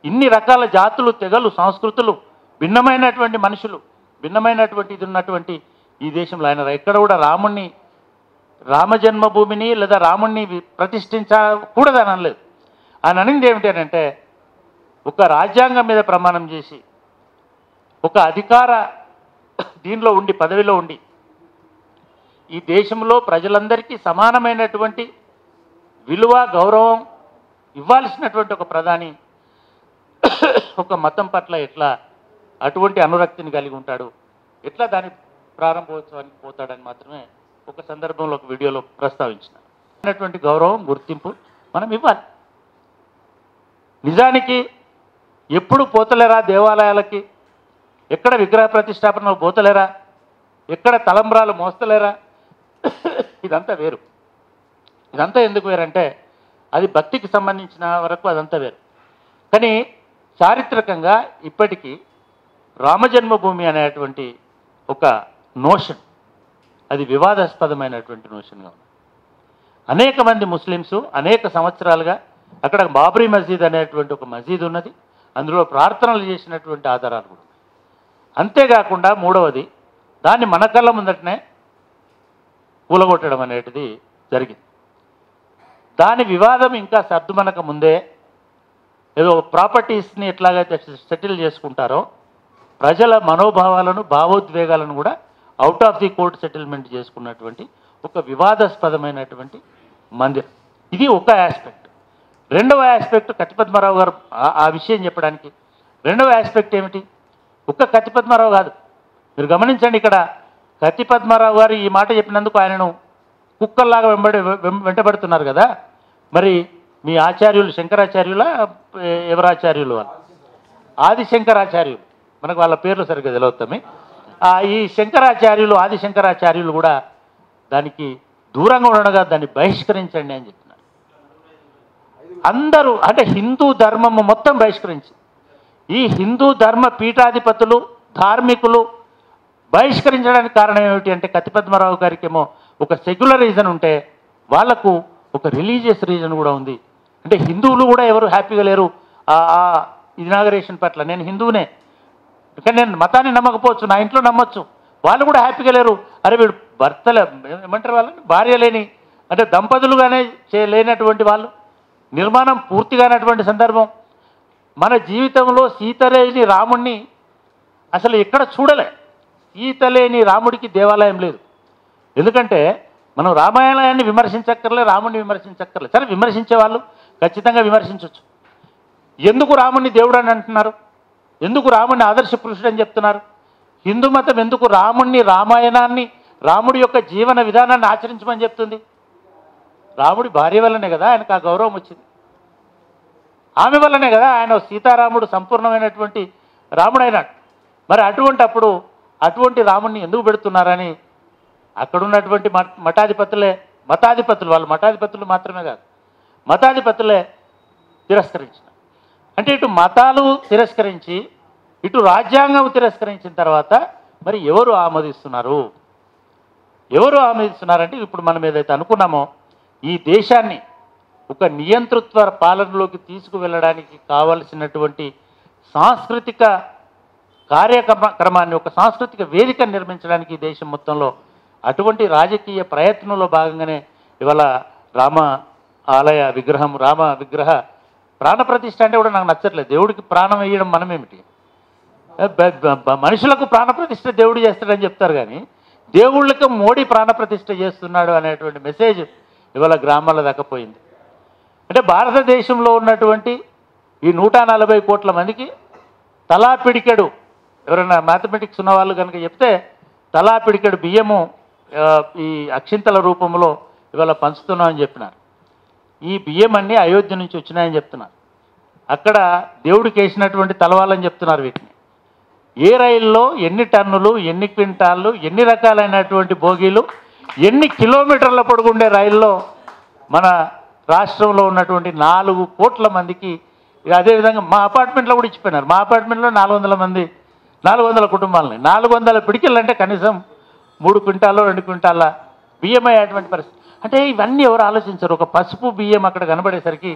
ఇన్ని రకాల జాతులు, తెగలు, సంస్కృతులు, భిన్నమైనటువంటి మనుషులు, భిన్నమైనటువంటి ఇది ఉన్నటువంటి ఈ దేశంలో ఆయన ఎక్కడ కూడా రామజన్మభూమిని లేదా రాముణ్ణి ప్రతిష్ఠించకూడదని అనలేదు. ఆయన అనింది ఏమిటి అంటే ఒక రాజ్యాంగం మీద ప్రమాణం చేసి ఒక అధికార దీనిలో ఉండి, పదవిలో ఉండి ఈ దేశంలో ప్రజలందరికీ సమానమైనటువంటి విలువ, గౌరవం ఇవ్వాల్సినటువంటి ఒక ప్రధాని ఒక మతం పట్ల ఎట్లా అటువంటి అనురక్తిని కలిగి ఉంటాడు, ఎట్లా దాని ప్రారంభోత్సవానికి పోతాడని మాత్రమే ఒక సందర్భంలో ఒక వీడియోలో ప్రస్తావించిన గౌరవం, గుర్తింపు మనం ఇవ్వాలి. నిజానికి ఎప్పుడు పోతలేరా దేవాలయాలకి, ఎక్కడ విగ్రహ ప్రతిష్టాపనలు పోతలేరా, ఎక్కడ తలంబ్రాలు మోస్తలేరా, ఇదంతా వేరు. ఇదంతా ఎందుకు వేరంటే అది భక్తికి సంబంధించిన వరకు అదంతా వేరు. కానీ చారిత్రకంగా ఇప్పటికీ రామజన్మభూమి అనేటువంటి ఒక నోషన్ అది వివాదాస్పదమైనటువంటి నోషన్గా ఉంది. అనేక మంది ముస్లిమ్స్ అనేక సంవత్సరాలుగా అక్కడ బాబ్రీ మసీద్ అనేటువంటి ఒక మసీద్ ఉన్నది, అందులో ప్రార్థనలు చేసినటువంటి ఆధారాలు కూడా. అంతేకాకుండా మూడవది దాన్ని మన కళ్ళ ముందటనే కూలగొట్టడం అనేటిది జరిగింది. దాని వివాదం ఇంకా సర్దుమనక ముందే ఏదో ప్రాపర్టీస్ని ఎట్లాగైతే సెటిల్ చేసుకుంటారో ప్రజల మనోభావాలను, భావోద్వేగాలను కూడా out of the court settlement చేసుకున్నటువంటి ఒక వివాదాస్పదమైనటువంటి మందిరం. ఇది ఒక ఆస్పెక్ట్. రెండవ ఆస్పెక్ట్ కత్తిపద్మారావు గారు ఆ విషయం చెప్పడానికి రెండవ ఆస్పెక్ట్ ఏమిటి? ఒక్క కత్తిపద్మారావు కాదు, మీరు గమనించండి. ఇక్కడ కత్తిపద్మారావు గారు ఈ మాట చెప్పినందుకు ఆయనను కుక్కల్లాగా వెంటబడుతున్నారు కదా. మరి మీ ఆచార్యులు శంకరాచార్యుల ఎవరాచార్యులు వాళ్ళు ఆదిశంకరాచార్యులు, మనకు వాళ్ళ పేర్లు సరిగ్గా తెలియతామి. ఈ శంకరాచార్యులు, ఆదిశంకరాచార్యులు కూడా దానికి దూరంగా ఉండగా దాన్ని బహిష్కరించండి అని చెప్తున్నారు. అందరూ అంటే హిందూ ధర్మము మొత్తం బహిష్కరించి ఈ హిందూ ధర్మ పీఠాధిపతులు, ధార్మికులు బహిష్కరించడానికి కారణం ఏమిటి అంటే కత్తిపద్మారావు గారికి ఏమో ఒక సెక్యులర్ రీజన్ ఉంటే వాళ్లకు ఒక రిలీజియస్ రీజన్ కూడా ఉంది. అంటే హిందువులు కూడా ఎవరు హ్యాపీగా లేరు ఆ ఇనాగరేషన్ పట్ల. నేను హిందువునే కానీ నేను మతాన్ని నమ్మకపోవచ్చు, నా ఇంట్లో నమ్మొచ్చు, వాళ్ళు కూడా హ్యాపీగా లేరు. అరే వీడు భర్తల ఏమంటారు వాళ్ళని భార్య లేని అంటే దంపతులుగానే లేనటువంటి వాళ్ళు, నిర్మాణం పూర్తిగానటువంటి సందర్భం. మన జీవితంలో సీత లేని రాముణ్ణి అసలు ఎక్కడ చూడలే. సీత లేని రాముడికి దేవాలయం లేదు. ఎందుకంటే మనం రామాయణాన్ని విమర్శించక్కర్లే, రాముడిని విమర్శించక్కర్లే. సరే విమర్శించే వాళ్ళు ఖచ్చితంగా విమర్శించవచ్చు. ఎందుకు రాముడిని దేవుడు అని అంటున్నారు? ఎందుకు రాముడిని ఆదర్శ పురుషుడు అని చెప్తున్నారు? హిందూ మతం ఎందుకు రాముడిని, రామాయణాన్ని, రాముడి యొక్క జీవన విధానాన్ని ఆచరించమని చెప్తుంది? రాముడి భార్య వల్లనే కదా ఆయనకు ఆ గౌరవం వచ్చింది. ఆమె వల్లనే కదా ఆయన సీతారాముడు సంపూర్ణమైనటువంటి రాముడు అయినాడు. మరి అటువంటి రాముడిని ఎందుకు పెడుతున్నారని అక్కడున్నటువంటి మతాధిపతులు వాళ్ళు మతాధిపతులు మాత్రమే కాదు, మతాధిపతులే తిరస్కరించిన. అంటే ఇటు మతాలు తిరస్కరించి ఇటు రాజ్యాంగం తిరస్కరించిన తర్వాత మరి ఎవరు ఆమోదిస్తున్నారు? ఎవరు ఆమోదిస్తున్నారంటే ఇప్పుడు మనం ఏదైతే అనుకున్నామో ఈ దేశాన్ని ఒక నియంతృత్వ పాలనలోకి తీసుకువెళ్ళడానికి కావలసినటువంటి సాంస్కృతిక కార్యక్రమాన్ని, ఒక సాంస్కృతిక వేదిక నిర్మించడానికి ఈ దేశం మొత్తంలో అటువంటి రాజకీయ ప్రయత్నంలో భాగంగానే ఇవాళ రామ ఆలయ విగ్రహం, రామ విగ్రహ ప్రాణప్రతిష్ఠ అంటే కూడా నాకు నచ్చట్లేదు. దేవుడికి ప్రాణం వేయడం మనమేమిటి? మనుషులకు ప్రాణప్రతిష్ఠ దేవుడు చేస్తాడని చెప్తారు, కానీ దేవుళ్ళకు మోడీ ప్రాణప్రతిష్ఠ చేస్తున్నాడు అనేటువంటి మెసేజ్ ఇవాళ గ్రామాల దాకా పోయింది. అంటే భారతదేశంలో ఉన్నటువంటి ఈ 140 కోట్ల మందికి తలా పిడికెడు, ఎవరైనా మ్యాథమెటిక్స్ ఉన్న వాళ్ళు కనుక చెప్తే తలా పిడికెడు బియ్యము ఈ అక్షింతల రూపంలో ఇవాళ పంచుతున్నామని చెప్పినారు. ఈ బియ్యం అన్నీ అయోధ్య నుంచి వచ్చినాయని చెప్తున్నారు. అక్కడ దేవుడికి వేసినటువంటి తలవాలని చెప్తున్నారు. వీటిని ఏ రైల్లో ఎన్ని టన్నులు, ఎన్ని క్వింటాళ్ళు, ఎన్ని రకాలైనటువంటి బోగీలు, ఎన్ని కిలోమీటర్ల పొడుగుండే రైల్లో మన రాష్ట్రంలో ఉన్నటువంటి 4 కోట్ల మందికి, అదేవిధంగా మా అపార్ట్మెంట్లో కూడా ఇచ్చిపోయినారు. మా అపార్ట్మెంట్లో 400 మంది, 400 కుటుంబాలని 400 పిడికిళ్ళు అంటే కనీసం 3 క్వింటాల్లో 2 క్వింటాల బియ్యం అయ్యేటువంటి పరిస్థితి. అంటే ఇవన్నీ ఎవరు ఆలోచించరు. ఒక పసుపు బియ్యం అక్కడ కనబడేసరికి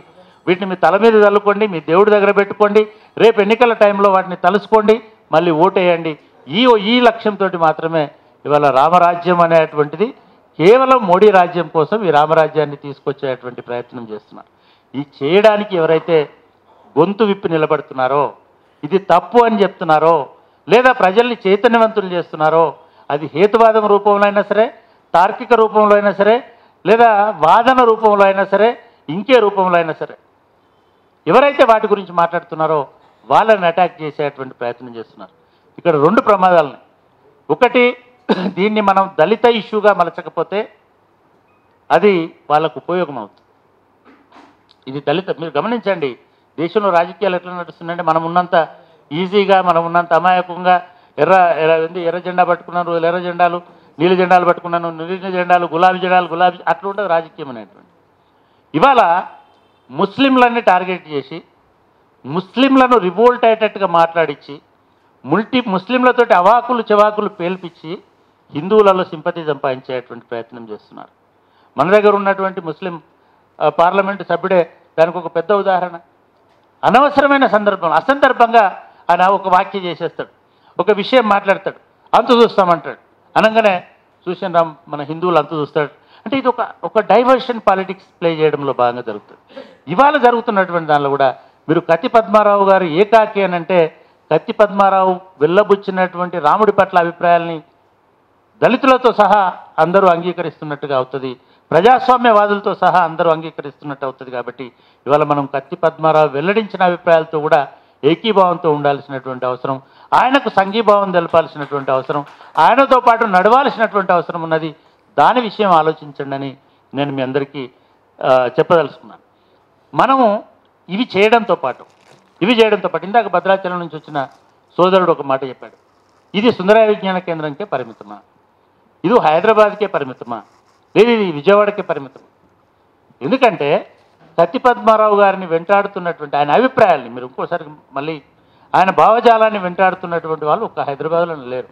వీటిని మీ తల మీద చల్లుకోండి, మీ దేవుడి దగ్గర పెట్టుకోండి, రేపు ఎన్నికల టైంలో వాటిని తలుసుకోండి, మళ్ళీ ఓటేయండి. ఈ లక్ష్యంతో మాత్రమే ఇవాళ రామరాజ్యం అనేటువంటిది కేవలం మోడీ రాజ్యం కోసం ఈ రామరాజ్యాన్ని తీసుకొచ్చేటువంటి ప్రయత్నం చేస్తున్నారు. ఈ చేయడానికి ఎవరైతే గొంతు విప్పి నిలబడుతున్నారో, ఇది తప్పు అని చెప్తున్నారో, లేదా ప్రజల్ని చైతన్యవంతులు చేస్తున్నారో, అది హేతువాదం రూపంలో అయినా సరే, తార్కిక రూపంలో అయినా సరే, లేదా వాదన రూపంలో అయినా సరే, ఇంకే రూపంలో అయినా సరే, ఎవరైతే వాటి గురించి మాట్లాడుతున్నారో వాళ్ళని అటాక్ చేసేటువంటి ప్రయత్నం చేస్తున్నారు. ఇక్కడ 2 ప్రమాదాలని, ఒకటి దీన్ని మనం దళిత ఇష్యూగా మలచకపోతే అది వాళ్ళకు ఉపయోగం అవుతుంది. ఇది దళిత, మీరు గమనించండి దేశంలో రాజకీయాలు ఎట్లా నడుస్తుందంటే, మనం ఉన్నంత ఈజీగా, మనం ఉన్నంత అమాయకంగా ఎర్ర జెండా పట్టుకున్నాను, ఎర్ర జెండాలు, నీలి జెండాలు పట్టుకున్నాను, నీలి జెండాలు, గులాబీ అట్లా ఉంటుంది రాజకీయం అనేటువంటి. ఇవాళ ముస్లింలన్నీ టార్గెట్ చేసి, ముస్లింలను రివోల్ట్ అయ్యేటట్టుగా మాట్లాడించి, ముస్లింలతోటి అవాకులు చెవాకులు పేల్పించి హిందువులలో సింపతి సంపాదించేటువంటి ప్రయత్నం చేస్తున్నారు. మన దగ్గర ఉన్నటువంటి ముస్లిం పార్లమెంటు సభ్యుడే దానికి ఒక పెద్ద ఉదాహరణ. అనవసరమైన సందర్భం, అసందర్భంగా ఆయన ఒక వ్యాఖ్య చేసేస్తాడు, ఒక విషయం మాట్లాడతాడు, అంతు చూస్తామంటాడు, అనగానే చూసిన మన హిందువులు అంతు చూస్తాడు. అంటే ఇది ఒక డైవర్షన్ పాలిటిక్స్ ప్లే చేయడంలో భాగంగా జరుగుతుంది. ఇవాళ జరుగుతున్నటువంటి దానిలో కూడా మీరు కత్తి పద్మారావు గారు ఏకాకి అని అంటే, కత్తి పద్మారావు వెళ్ళబుచ్చినటువంటి రాముడి పట్ల అభిప్రాయాల్ని దళితులతో సహా అందరూ అంగీకరిస్తున్నట్టుగా అవుతుంది, ప్రజాస్వామ్యవాదులతో సహా అందరూ అంగీకరిస్తున్నట్టు అవుతుంది. కాబట్టి ఇవాళ మనం కత్తి పద్మారావు వెల్లడించిన అభిప్రాయాలతో కూడా ఏకీభావంతో ఉండాల్సినటువంటి అవసరం, ఆయనకు సంఘీభావం తెలపాల్సినటువంటి అవసరం, ఆయనతో పాటు నడవాల్సినటువంటి అవసరం ఉన్నది. దాని విషయం ఆలోచించండి అని నేను మీ అందరికీ చెప్పదలుచుకున్నాను. మనము ఇవి చేయడంతో పాటు ఇందాక భద్రాచలం నుంచి వచ్చిన సోదరుడు ఒక మాట చెప్పాడు, ఇది సుందరయ్య విజ్ఞాన కేంద్రంకే పరిమితమా, ఇది హైదరాబాద్కే పరిమితమా, లేదు ఇది విజయవాడకే పరిమితమా? ఎందుకంటే కత్తి పద్మారావు గారిని వెంటాడుతున్నటువంటి ఆయన అభిప్రాయాల్ని మీరు ఇంకోసారి మళ్ళీ ఆయన భావజాలాన్ని వెంటాడుతున్నటువంటి వాళ్ళు ఒక్క హైదరాబాద్లో లేరు.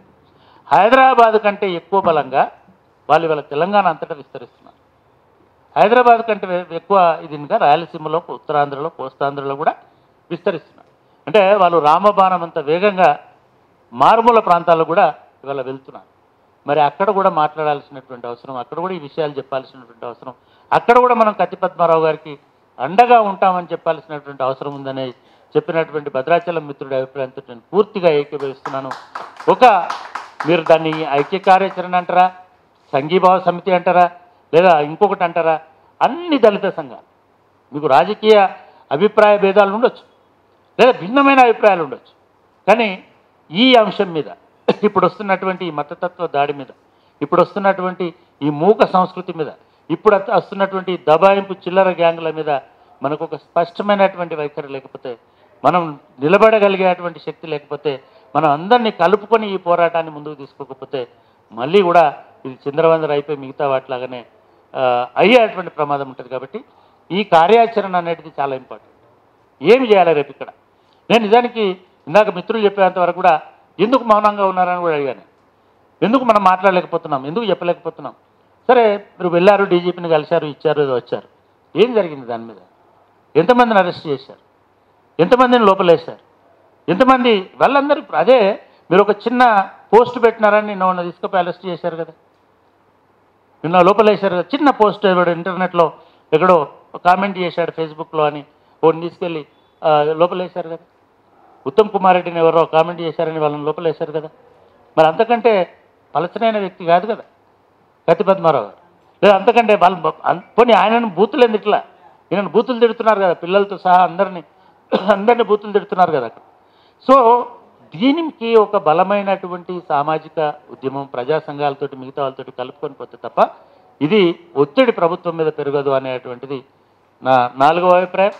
హైదరాబాద్ కంటే ఎక్కువ బలంగా వాళ్ళు ఇవాళ తెలంగాణ అంతటా విస్తరిస్తున్నారు. హైదరాబాద్ కంటే ఎక్కువ ఇదిగా రాయలసీమలో, ఉత్తరాంధ్రలో, కోస్తాంధ్రలో కూడా విస్తరిస్తున్నారు. అంటే వాళ్ళు రామబాణం అంత వేగంగా మారుమూల ప్రాంతాల్లో కూడా ఇవాళ వెళ్తున్నారు. మరి అక్కడ కూడా మాట్లాడాల్సినటువంటి అవసరం, అక్కడ కూడా ఈ విషయాలు చెప్పాల్సినటువంటి అవసరం, అక్కడ కూడా మనం కత్తి పద్మారావు గారికి అండగా ఉంటామని చెప్పాల్సినటువంటి అవసరం ఉందని చెప్పినటువంటి భద్రాచలం మిత్రుడి అభిప్రాయంతో నేను పూర్తిగా ఏకీభవిస్తున్నాను. మీరు దాన్ని ఐక్య కార్యాచరణ అంటారా, సంఘీభావ సమితి అంటారా, లేదా ఇంకొకటి అంటారా, అన్ని దళిత సంఘాలు, మీకు రాజకీయ అభిప్రాయ భేదాలు ఉండొచ్చు, లేదా భిన్నమైన అభిప్రాయాలు ఉండొచ్చు, కానీ ఈ అంశం మీద, ఇప్పుడు వస్తున్నటువంటి ఈ మతతత్వ దాడి మీద, ఇప్పుడు వస్తున్నటువంటి ఈ మూక సంస్కృతి మీద, ఇప్పుడు వస్తున్నటువంటి దబాయింపు చిల్లర గ్యాంగుల మీద మనకు ఒక స్పష్టమైనటువంటి వైఖరి లేకపోతే, మనం నిలబడగలిగేటువంటి శక్తి లేకపోతే, మనం అందరినీ కలుపుకొని ఈ పోరాటాన్ని ముందుకు తీసుకోకపోతే మళ్ళీ కూడా ఇది చిందరవందర అయిపోయి మిగతా వాటిలాగానే అయ్యేటువంటి ప్రమాదం ఉంటుంది. కాబట్టి ఈ కార్యాచరణ అనేది చాలా ఇంపార్టెంట్. ఏమి చేయాలి రేపు ఇక్కడ? నేను నిజానికి ఇందాక మిత్రులు చెప్పేంత వరకు కూడా ఎందుకు మౌనంగా ఉన్నారని కూడా అడిగాను. ఎందుకు మనం మాట్లాడలేకపోతున్నాం, ఎందుకు చెప్పలేకపోతున్నాం? సరే, మీరు వెళ్ళారు, డీజీపీని కలిశారు, ఇచ్చారు, ఏదో వచ్చారు, ఏం జరిగింది దాని మీద? ఎంతమందిని అరెస్ట్ చేశారు, ఎంతమందిని లోపలేశారు, ఎంతమంది వాళ్ళందరూ? అదే మీరు ఒక చిన్న పోస్ట్ పెట్టినారని నిన్న తీసుకుపోయి అరెస్ట్ చేశారు కదా, నిన్న లోపలేశారు కదా. చిన్న పోస్ట్ ఎవడో ఇంటర్నెట్లో ఎక్కడో కామెంట్ చేశాడు ఫేస్బుక్లో అని ఓడిని తీసుకెళ్ళి లోపలేశారు కదా. ఉత్తమ్ కుమార్ రెడ్డిని ఎవరో కామెంట్ చేశారని వాళ్ళని లోపలేశారు కదా. మరి అంతకంటే పలచనైన వ్యక్తి కాదు కదా కత్తి పద్మారావు గారు. లేదా అంతకంటే వాళ్ళు పోనీ ఆయనను బూతులు ఎందుకు ఇట్లా ఈయనను బూతులు తిడుతున్నారు కదా, పిల్లలతో సహా అందరినీ అందరినీ బూతులు తిడుతున్నారు కదా అక్కడ. సో దీనికి ఒక బలమైనటువంటి సామాజిక ఉద్యమం ప్రజా సంఘాలతోటి మిగతా వాళ్ళతోటి కలుపుకొని పోతే తప్ప ఇది ఒత్తిడి ప్రభుత్వం మీద పెరగదు అనేటువంటిది నా 4వ అభిప్రాయం.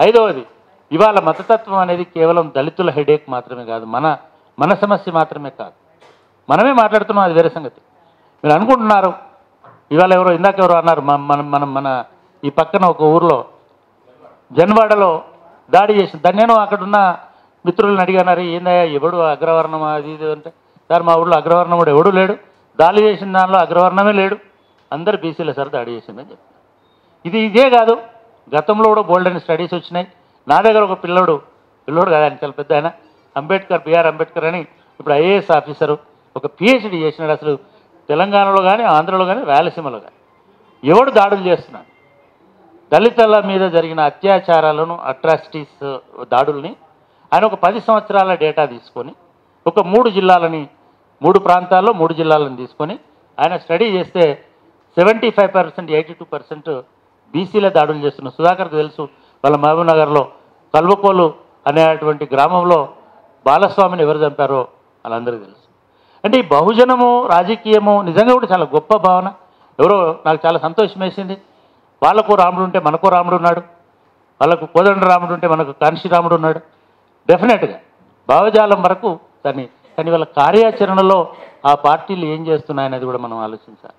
ఐదవది ఇవాళ మతతత్వం అనేది కేవలం దళితుల హెడేక్ మాత్రమే కాదు, మన సమస్య మాత్రమే కాదు. మనమే మాట్లాడుతున్నాం, అది వేరే సంగతి. మీరు అనుకుంటున్నారు ఇవాళ ఇందాక అన్నారు మన ఈ పక్కన ఒక ఊర్లో జన్వాడలో దాడి చేసింది. దాన్ని నేను అక్కడున్న మిత్రులను అడిగాను, ఏందయ్యా ఎవడు అగ్రవర్ణం అది ఇది అంటే, సార్ మా ఊళ్ళో అగ్రవర్ణం కూడా ఎవడూ లేడు, దాడి చేసిన దానిలో అగ్రవర్ణమే లేడు, అందరు బీసీలే సార్ దాడి చేసిందని చెప్పి. ఇదే కాదు, గతంలో కూడా బోల్డెన్ స్టడీస్ వచ్చినాయి. నా దగ్గర ఒక పిల్లోడు కాదు, ఆయన చాలా పెద్ద ఆయన, బిఆర్ అంబేద్కర్ అని ఇప్పుడు ఐఏఎస్ ఆఫీసరు, ఒక పిహెచ్డి చేసినాడు. అసలు తెలంగాణలో కానీ ఆంధ్రలో కానీ రాయలసీమలో కానీ ఎవడు దాడులు చేస్తున్నాడు? దళితుల మీద జరిగిన అత్యాచారాలను, అట్రాసిటీస్ దాడుల్ని ఆయన ఒక 10 సంవత్సరాల డేటా తీసుకొని ఒక 3 ప్రాంతాల్లో 3 జిల్లాలను తీసుకొని ఆయన స్టడీ చేస్తే 75%, 82% బీసీలే దాడులు చేస్తున్నారు. సుధాకర్కి తెలుసు, వాళ్ళ మహబూబ్ నగర్లో కల్వకోలు అనేటువంటి గ్రామంలో బాలస్వామిని ఎవరు చంపారో వాళ్ళందరికీ తెలుసు. అంటే ఈ బహుజనము రాజకీయము నిజంగా కూడా చాలా గొప్ప భావన. నాకు చాలా సంతోషం వేసింది. వాళ్ళకు రాముడు ఉంటే మనకు రాముడు ఉన్నాడు, వాళ్ళకు కోదండ రాముడు ఉంటే మనకు కాన్షి రాముడు ఉన్నాడు. డెఫినెట్గా భావజాలం వరకు కానీ వాళ్ళ కార్యాచరణలో ఆ పార్టీలు ఏం చేస్తున్నాయనేది కూడా మనం ఆలోచించాలి.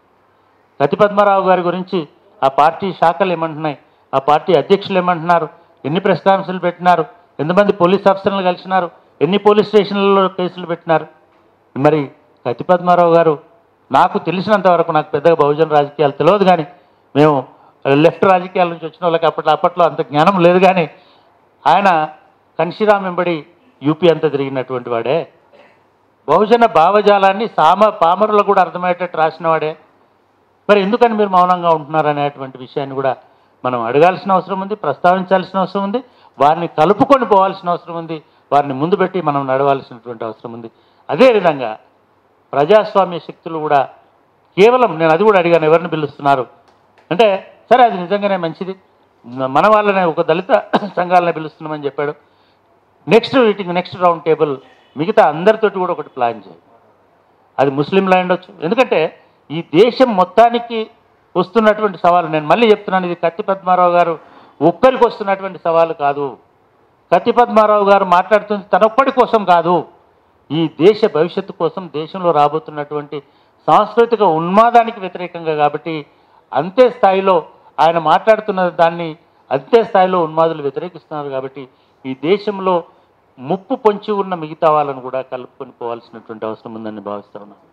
కత్తి పద్మారావు గారి గురించి ఆ పార్టీ శాఖలు ఏమంటున్నాయి, ఆ పార్టీ అధ్యక్షులు ఏమంటున్నారు, ఎన్ని ప్రెస్ కాన్ఫరెన్స్లు పెట్టినారు, ఎంతమంది పోలీస్ ఆఫీసర్లు కలిసినారు, ఎన్ని పోలీస్ స్టేషన్లలో కేసులు పెట్టినారు. మరి కత్తి పద్మారావు గారు నాకు తెలిసినంత వరకు, నాకు పెద్దగా బహుజన రాజకీయాలు తెలియదు కానీ మేము లెఫ్ట్ రాజకీయాల నుంచి వచ్చిన వాళ్ళకి అప్పట్లో అంత జ్ఞానం లేదు, కానీ ఆయన కన్షిరామ్ వెంబడి యూపీ అంతా తిరిగినటువంటి వాడే, బహుజన భావజాలాన్ని పామరులకు కూడా అర్థమయ్యేటట్టు రాసినవాడే. మరి ఎందుకని మీరు మౌనంగా ఉంటున్నారు అనేటువంటి విషయాన్ని కూడా మనం అడగాల్సిన అవసరం ఉంది, ప్రస్తావించాల్సిన అవసరం ఉంది, వారిని కలుపుకొని పోవాల్సిన అవసరం ఉంది, వారిని ముందు పెట్టి మనం నడవాల్సినటువంటి అవసరం ఉంది. అదేవిధంగా ప్రజాస్వామ్య శక్తులు కూడా కేవలం, నేను అది కూడా అడిగాను, ఎవరిని పిలుస్తున్నారు అంటే, సరే అది నిజంగానే మంచిది, మన వాళ్ళనే ఒక దళిత సంఘాలనే పిలుస్తున్నామని చెప్పాడు. నెక్స్ట్ రౌండ్ టేబుల్ మిగతా అందరితోటి కూడా ఒకటి ప్లాన్ చేయాలి. అది ముస్లింలు ఉండొచ్చు, ఎందుకంటే ఈ దేశం మొత్తానికి వస్తున్నటువంటి సవాలు. నేను మళ్ళీ చెప్తున్నాను, ఇది కత్తి పద్మారావు గారు ఒక్కరికి వస్తున్నటువంటి సవాలు కాదు. కత్తి పద్మారావు గారు మాట్లాడుతుంది తనొక్కడి కోసం కాదు, ఈ దేశ భవిష్యత్తు కోసం, దేశంలో రాబోతున్నటువంటి సాంస్కృతిక ఉన్మాదానికి వ్యతిరేకంగా. కాబట్టి అంతే స్థాయిలో ఆయన మాట్లాడుతున్న దాన్ని అంతే స్థాయిలో ఉన్మాదులు వ్యతిరేకిస్తున్నారు. కాబట్టి ఈ దేశంలో ముప్పు పొంచి ఉన్న మిగతా వాళ్ళను కూడా కలుపుకొని పోవాల్సినటువంటి అవసరం ఉందని భావిస్తూ ఉన్నాను.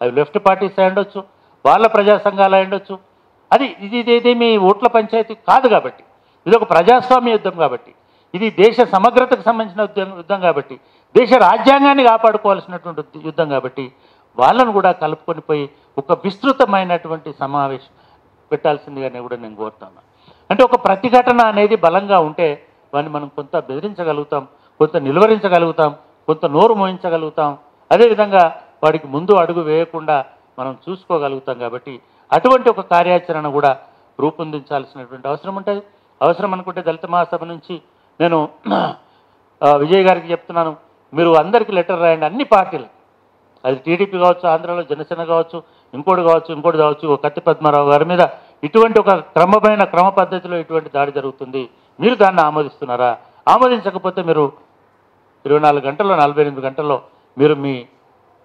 అవి లెఫ్ట్ పార్టీస్ అయ్యుండొచ్చు, వాళ్ళ ప్రజా సంఘాలు అయ్యుండొచ్చు. ఇదేమీ ఓట్ల పంచాయతీ కాదు. కాబట్టి ఇది ఒక ప్రజాస్వామ్య యుద్ధం. కాబట్టి ఇది దేశ సమగ్రతకు సంబంధించిన యుద్ధం. కాబట్టి దేశ రాజ్యాంగాన్ని కాపాడుకోవాల్సినటువంటి యుద్ధం. కాబట్టి వాళ్ళను కూడా కలుపుకొని పోయి ఒక విస్తృతమైనటువంటి సమావేశం పెట్టాల్సిందిగానే కూడా నేను కోరుతాను. అంటే ఒక ప్రతిఘటన అనేది బలంగా ఉంటే వాడిని మనం కొంత బెదిరించగలుగుతాం, కొంత నిలువరించగలుగుతాం, కొంత నోరు మోయించగలుగుతాం. అదేవిధంగా వాడికి ముందు అడుగు వేయకుండా మనం చూసుకోగలుగుతాం. కాబట్టి అటువంటి ఒక కార్యాచరణ కూడా రూపొందించాల్సినటువంటి అవసరం ఉంటుంది. అవసరం అనుకుంటే దళిత మహాసభ నుంచి నేను విజయ్ గారికి చెప్తున్నాను, మీరు అందరికీ లెటర్ రాయండి, అన్ని పార్టీలు, అది టీడీపీ కావచ్చు, ఆంధ్రాలో జనసేన కావచ్చు, ఇంకోటి కావచ్చు, కత్తి పద్మారావు గారి మీద ఇటువంటి ఒక క్రమ పద్ధతిలో ఇటువంటి దాడి జరుగుతుంది, మీరు దాన్ని ఆమోదిస్తున్నారా? ఆమోదించకపోతే మీరు 24 గంటల్లో 48 గంటల్లో మీరు మీ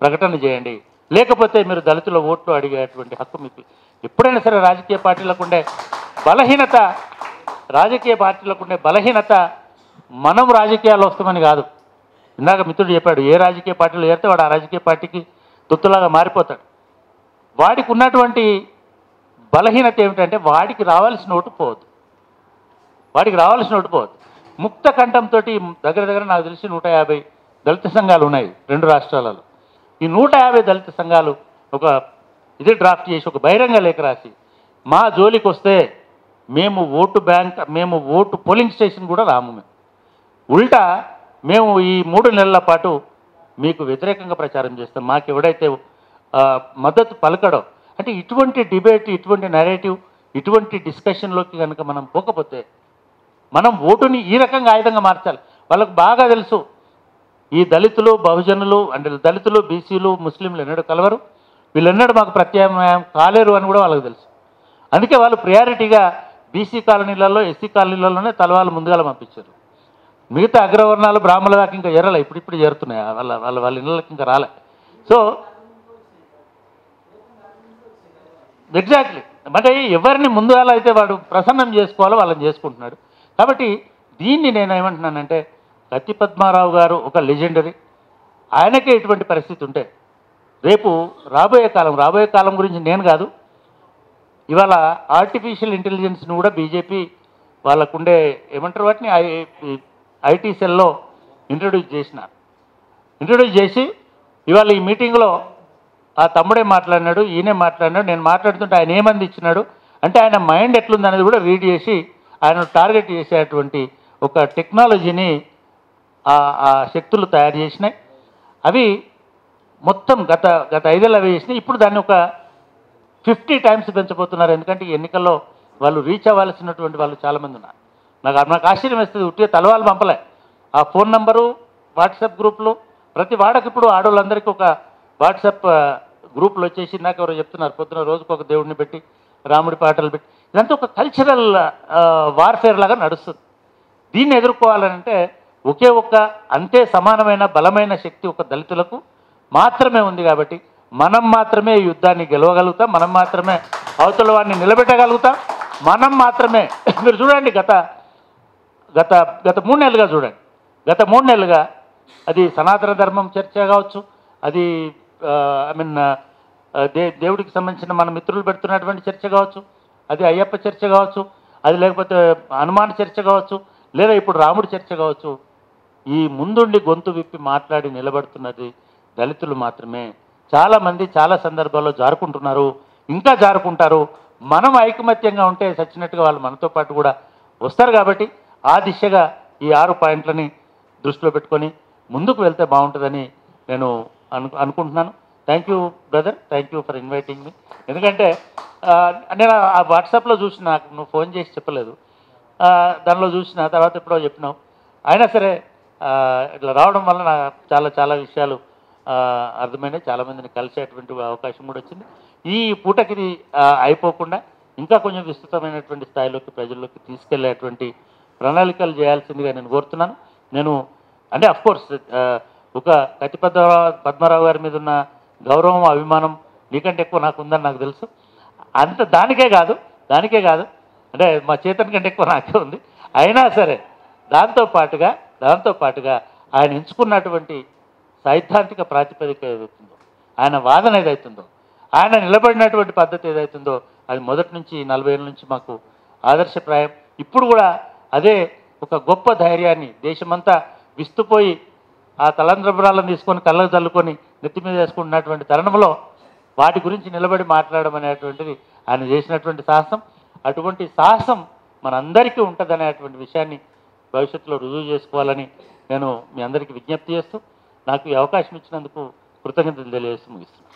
ప్రకటన చేయండి. లేకపోతే మీరు దళితుల ఓట్లు అడిగేటువంటి హక్కు మీకు ఎప్పుడైనా సరే. రాజకీయ పార్టీలకు ఉండే బలహీనత మనం రాజకీయాల్లో వస్తామని కాదు. ఇందాక మిత్రుడు చెప్పాడు, ఏ రాజకీయ పార్టీలో చేరితే వాడు ఆ రాజకీయ పార్టీకి తొత్తులాగా మారిపోతాడు. వాడికి ఉన్నటువంటి బలహీనత ఏమిటంటే వాడికి రావాల్సిన ఓటు పోవద్దు. ముక్త కంఠంతో దగ్గర నాకు తెలిసి 150 దళిత సంఘాలు ఉన్నాయి 2 రాష్ట్రాలలో. ఈ 150 దళిత సంఘాలు ఒక డ్రాఫ్ట్ చేసి ఒక బహిరంగ లేఖ రాసి, మా జోలికి వస్తే మేము ఓటు పోలింగ్ స్టేషన్ కూడా రాము, ఉల్టా మేము ఈ 3 నెలల పాటు మీకు వ్యతిరేకంగా ప్రచారం చేస్తాం, మాకు ఎవడైతే మద్దతు పలకడో. అంటే ఇటువంటి డిబేట్, ఇటువంటి నెరేటివ్, ఇటువంటి డిస్కషన్లోకి కనుక మనం పోకపోతే మనం ఓటుని ఈ రకంగా ఆయుధంగా మార్చాలి. వాళ్ళకు బాగా తెలుసు ఈ దళితులు బహుజనులు అంటే దళితులు బీసీలు ముస్లింలు ఎన్నడూ కలవరు, వీళ్ళెన్నడూ మాకు ప్రత్యామ్నాయం కాలేరు అని కూడా వాళ్ళకి తెలుసు. అందుకే వాళ్ళు ప్రయారిటీగా బీసీ కాలనీలలో ఎస్సీ కాలనీలలోనే తలవాళ్ళు ముందుగా పంపించారు. మిగతా అగ్రవర్ణాలు బ్రాహ్మణుల దాకా ఇంకా చేరాలి, ఇప్పుడు చేరుతున్నాయి, వాళ్ళ ఇళ్ళకి ఇంకా రాలే. సో ఎగ్జాక్ట్లీ అంటే ఎవరిని ముందుగా అయితే వాడు ప్రసన్నం చేసుకోవాలో వాళ్ళని చేసుకుంటున్నాడు. కాబట్టి దీన్ని నేను ఏమంటున్నానంటే కత్తి పద్మారావు గారు ఒక లెజెండరీ, ఆయనకే ఇటువంటి పరిస్థితి ఉంటే రేపు రాబోయే కాలం గురించి నేను కాదు, ఇవాళ ఆర్టిఫిషియల్ ఇంటెలిజెన్స్ని కూడా బీజేపీ వాళ్ళకుండే ఏమంటారు వాటిని ఐటీ సెల్లో ఇంట్రడ్యూస్ చేసి ఇవాళ ఈ మీటింగ్లో ఆ తమ్ముడే మాట్లాడినాడు, ఈయనే మాట్లాడినాడు, నేను మాట్లాడుతుంటే ఆయన ఏమంది ఇచ్చినాడు అంటే ఆయన మైండ్ ఎట్లుందనేది కూడా రీడ్ చేసి ఆయన టార్గెట్ చేసేటువంటి ఒక టెక్నాలజీని ఆ శక్తులు తయారు చేసినాయి. అవి మొత్తం గత 5 ఏళ్ళు అవి చేసినాయి. ఇప్పుడు దాన్ని ఒక 50 టైమ్స్ పెంచబోతున్నారు. ఎందుకంటే ఈ ఎన్నికల్లో వాళ్ళు రీచ్ అవ్వాల్సినటువంటి వాళ్ళు చాలామంది ఉన్నారు. నాకు ఆశ్చర్యం వేస్తుంది, ఉట్టిగా తలవాళ్ళు పంపలే, ఆ ఫోన్ నంబరు వాట్సాప్ గ్రూపులు ప్రతి వాడకి ఇప్పుడు ఆడవాళ్ళందరికీ ఒక వాట్సాప్ గ్రూపులు వచ్చేసి నాకు ఎవరో చెప్తున్నారు, పొద్దున రోజుకు ఒక దేవుడిని పెట్టి రాముడి పాటలు పెట్టి ఇదంతా ఒక కల్చరల్ వార్ఫేర్ లాగా నడుస్తుంది. దీన్ని ఎదుర్కోవాలంటే ఒకే అంతే సమానమైన బలమైన శక్తి ఒక దళితులకు మాత్రమే ఉంది. కాబట్టి మనం మాత్రమే ఈ యుద్ధాన్ని గెలవగలుగుతాం, మనం మాత్రమే అవతల వాడిని నిలబెట్టగలుగుతాం, మనం మాత్రమే. మీరు చూడండి గత 3 నెలలుగా చూడండి, గత 3 నెలలుగా అది సనాతన ధర్మం చర్చ కావచ్చు, అది దేవుడికి సంబంధించిన మన మిత్రులు పెడుతున్నటువంటి చర్చ కావచ్చు, అది అయ్యప్ప చర్చ కావచ్చు, అది లేకపోతే హనుమాన్ చర్చ కావచ్చు, లేదా ఇప్పుడు రాముడి చర్చ కావచ్చు, ఈ ముందుండి గొంతు విప్పి మాట్లాడి నిలబడుతున్నది దళితులు మాత్రమే. చాలామంది చాలా సందర్భాల్లో జారుకుంటున్నారు, ఇంకా జారుకుంటారు. మనం ఐకమత్యంగా ఉంటే సచ్చినట్టుగా వాళ్ళు మనతో పాటు కూడా వస్తారు. కాబట్టి ఆ దిశగా ఈ 6 పాయింట్లని దృష్టిలో పెట్టుకొని ముందుకు వెళ్తే బాగుంటుందని నేను అనుకుంటున్నాను. Thank you brother, thank you for inviting me. ఎందుకంటే నేను ఆ వాట్సాప్లో చూసిన, నువ్వు ఫోన్ చేసి చెప్పలేదు, దానిలో చూసిన తర్వాత ఎప్పుడో చెప్పినావు. అయినా సరే ఇట్లా రావడం వల్ల నాకు చాలా విషయాలు అర్థమైనాయి, చాలామందిని కలిసేటువంటి అవకాశం కూడా వచ్చింది. ఈ పూటకి ఇది అయిపోకుండా ఇంకా కొంచెం విస్తృతమైనటువంటి స్థాయిలోకి ప్రజల్లోకి తీసుకెళ్లేటువంటి ప్రణాళికలు చేయాల్సిందిగా నేను కోరుతున్నాను. నేను అంటే అఫ్కోర్స్ ఒక కత్తి పద్మారావు గారి మీద ఉన్న గౌరవం అభిమానం నీకంటే ఎక్కువ నాకు ఉందని నాకు తెలుసు. అంత దానికే కాదు అంటే మా చేతన్ కంటే ఎక్కువ నాకే ఉంది. అయినా సరే దాంతో పాటుగా ఆయన ఎంచుకున్నటువంటి సైద్ధాంతిక ప్రాతిపదిక ఏదైతుందో, ఆయన వాదన ఏదైతుందో, ఆయన నిలబడినటువంటి పద్ధతి ఏదైతుందో అది మొదటి నుంచి 40 ఏళ్ళ నుంచి మాకు ఆదర్శప్రాయం. ఇప్పుడు కూడా అదే ఒక గొప్ప ధైర్యాన్ని దేశమంతా విస్తుపోయి ఆ తలంద్రపురాలను తీసుకొని కళ్ళకు చల్లుకొని నెత్తి మీద వేసుకుంటున్నటువంటి తరుణంలో వాటి గురించి నిలబడి మాట్లాడడం అనేటువంటిది ఆయన చేసినటువంటి సాహసం. అటువంటి సాహసం మనందరికీ ఉంటుందనేటువంటి విషయాన్ని భవిష్యత్తులో రుజువు చేసుకోవాలని నేను మీ అందరికీ విజ్ఞప్తి చేస్తూ నాకు ఈ అవకాశం ఇచ్చినందుకు కృతజ్ఞతలు తెలియజేస్తూ ముగిస్తున్నాను.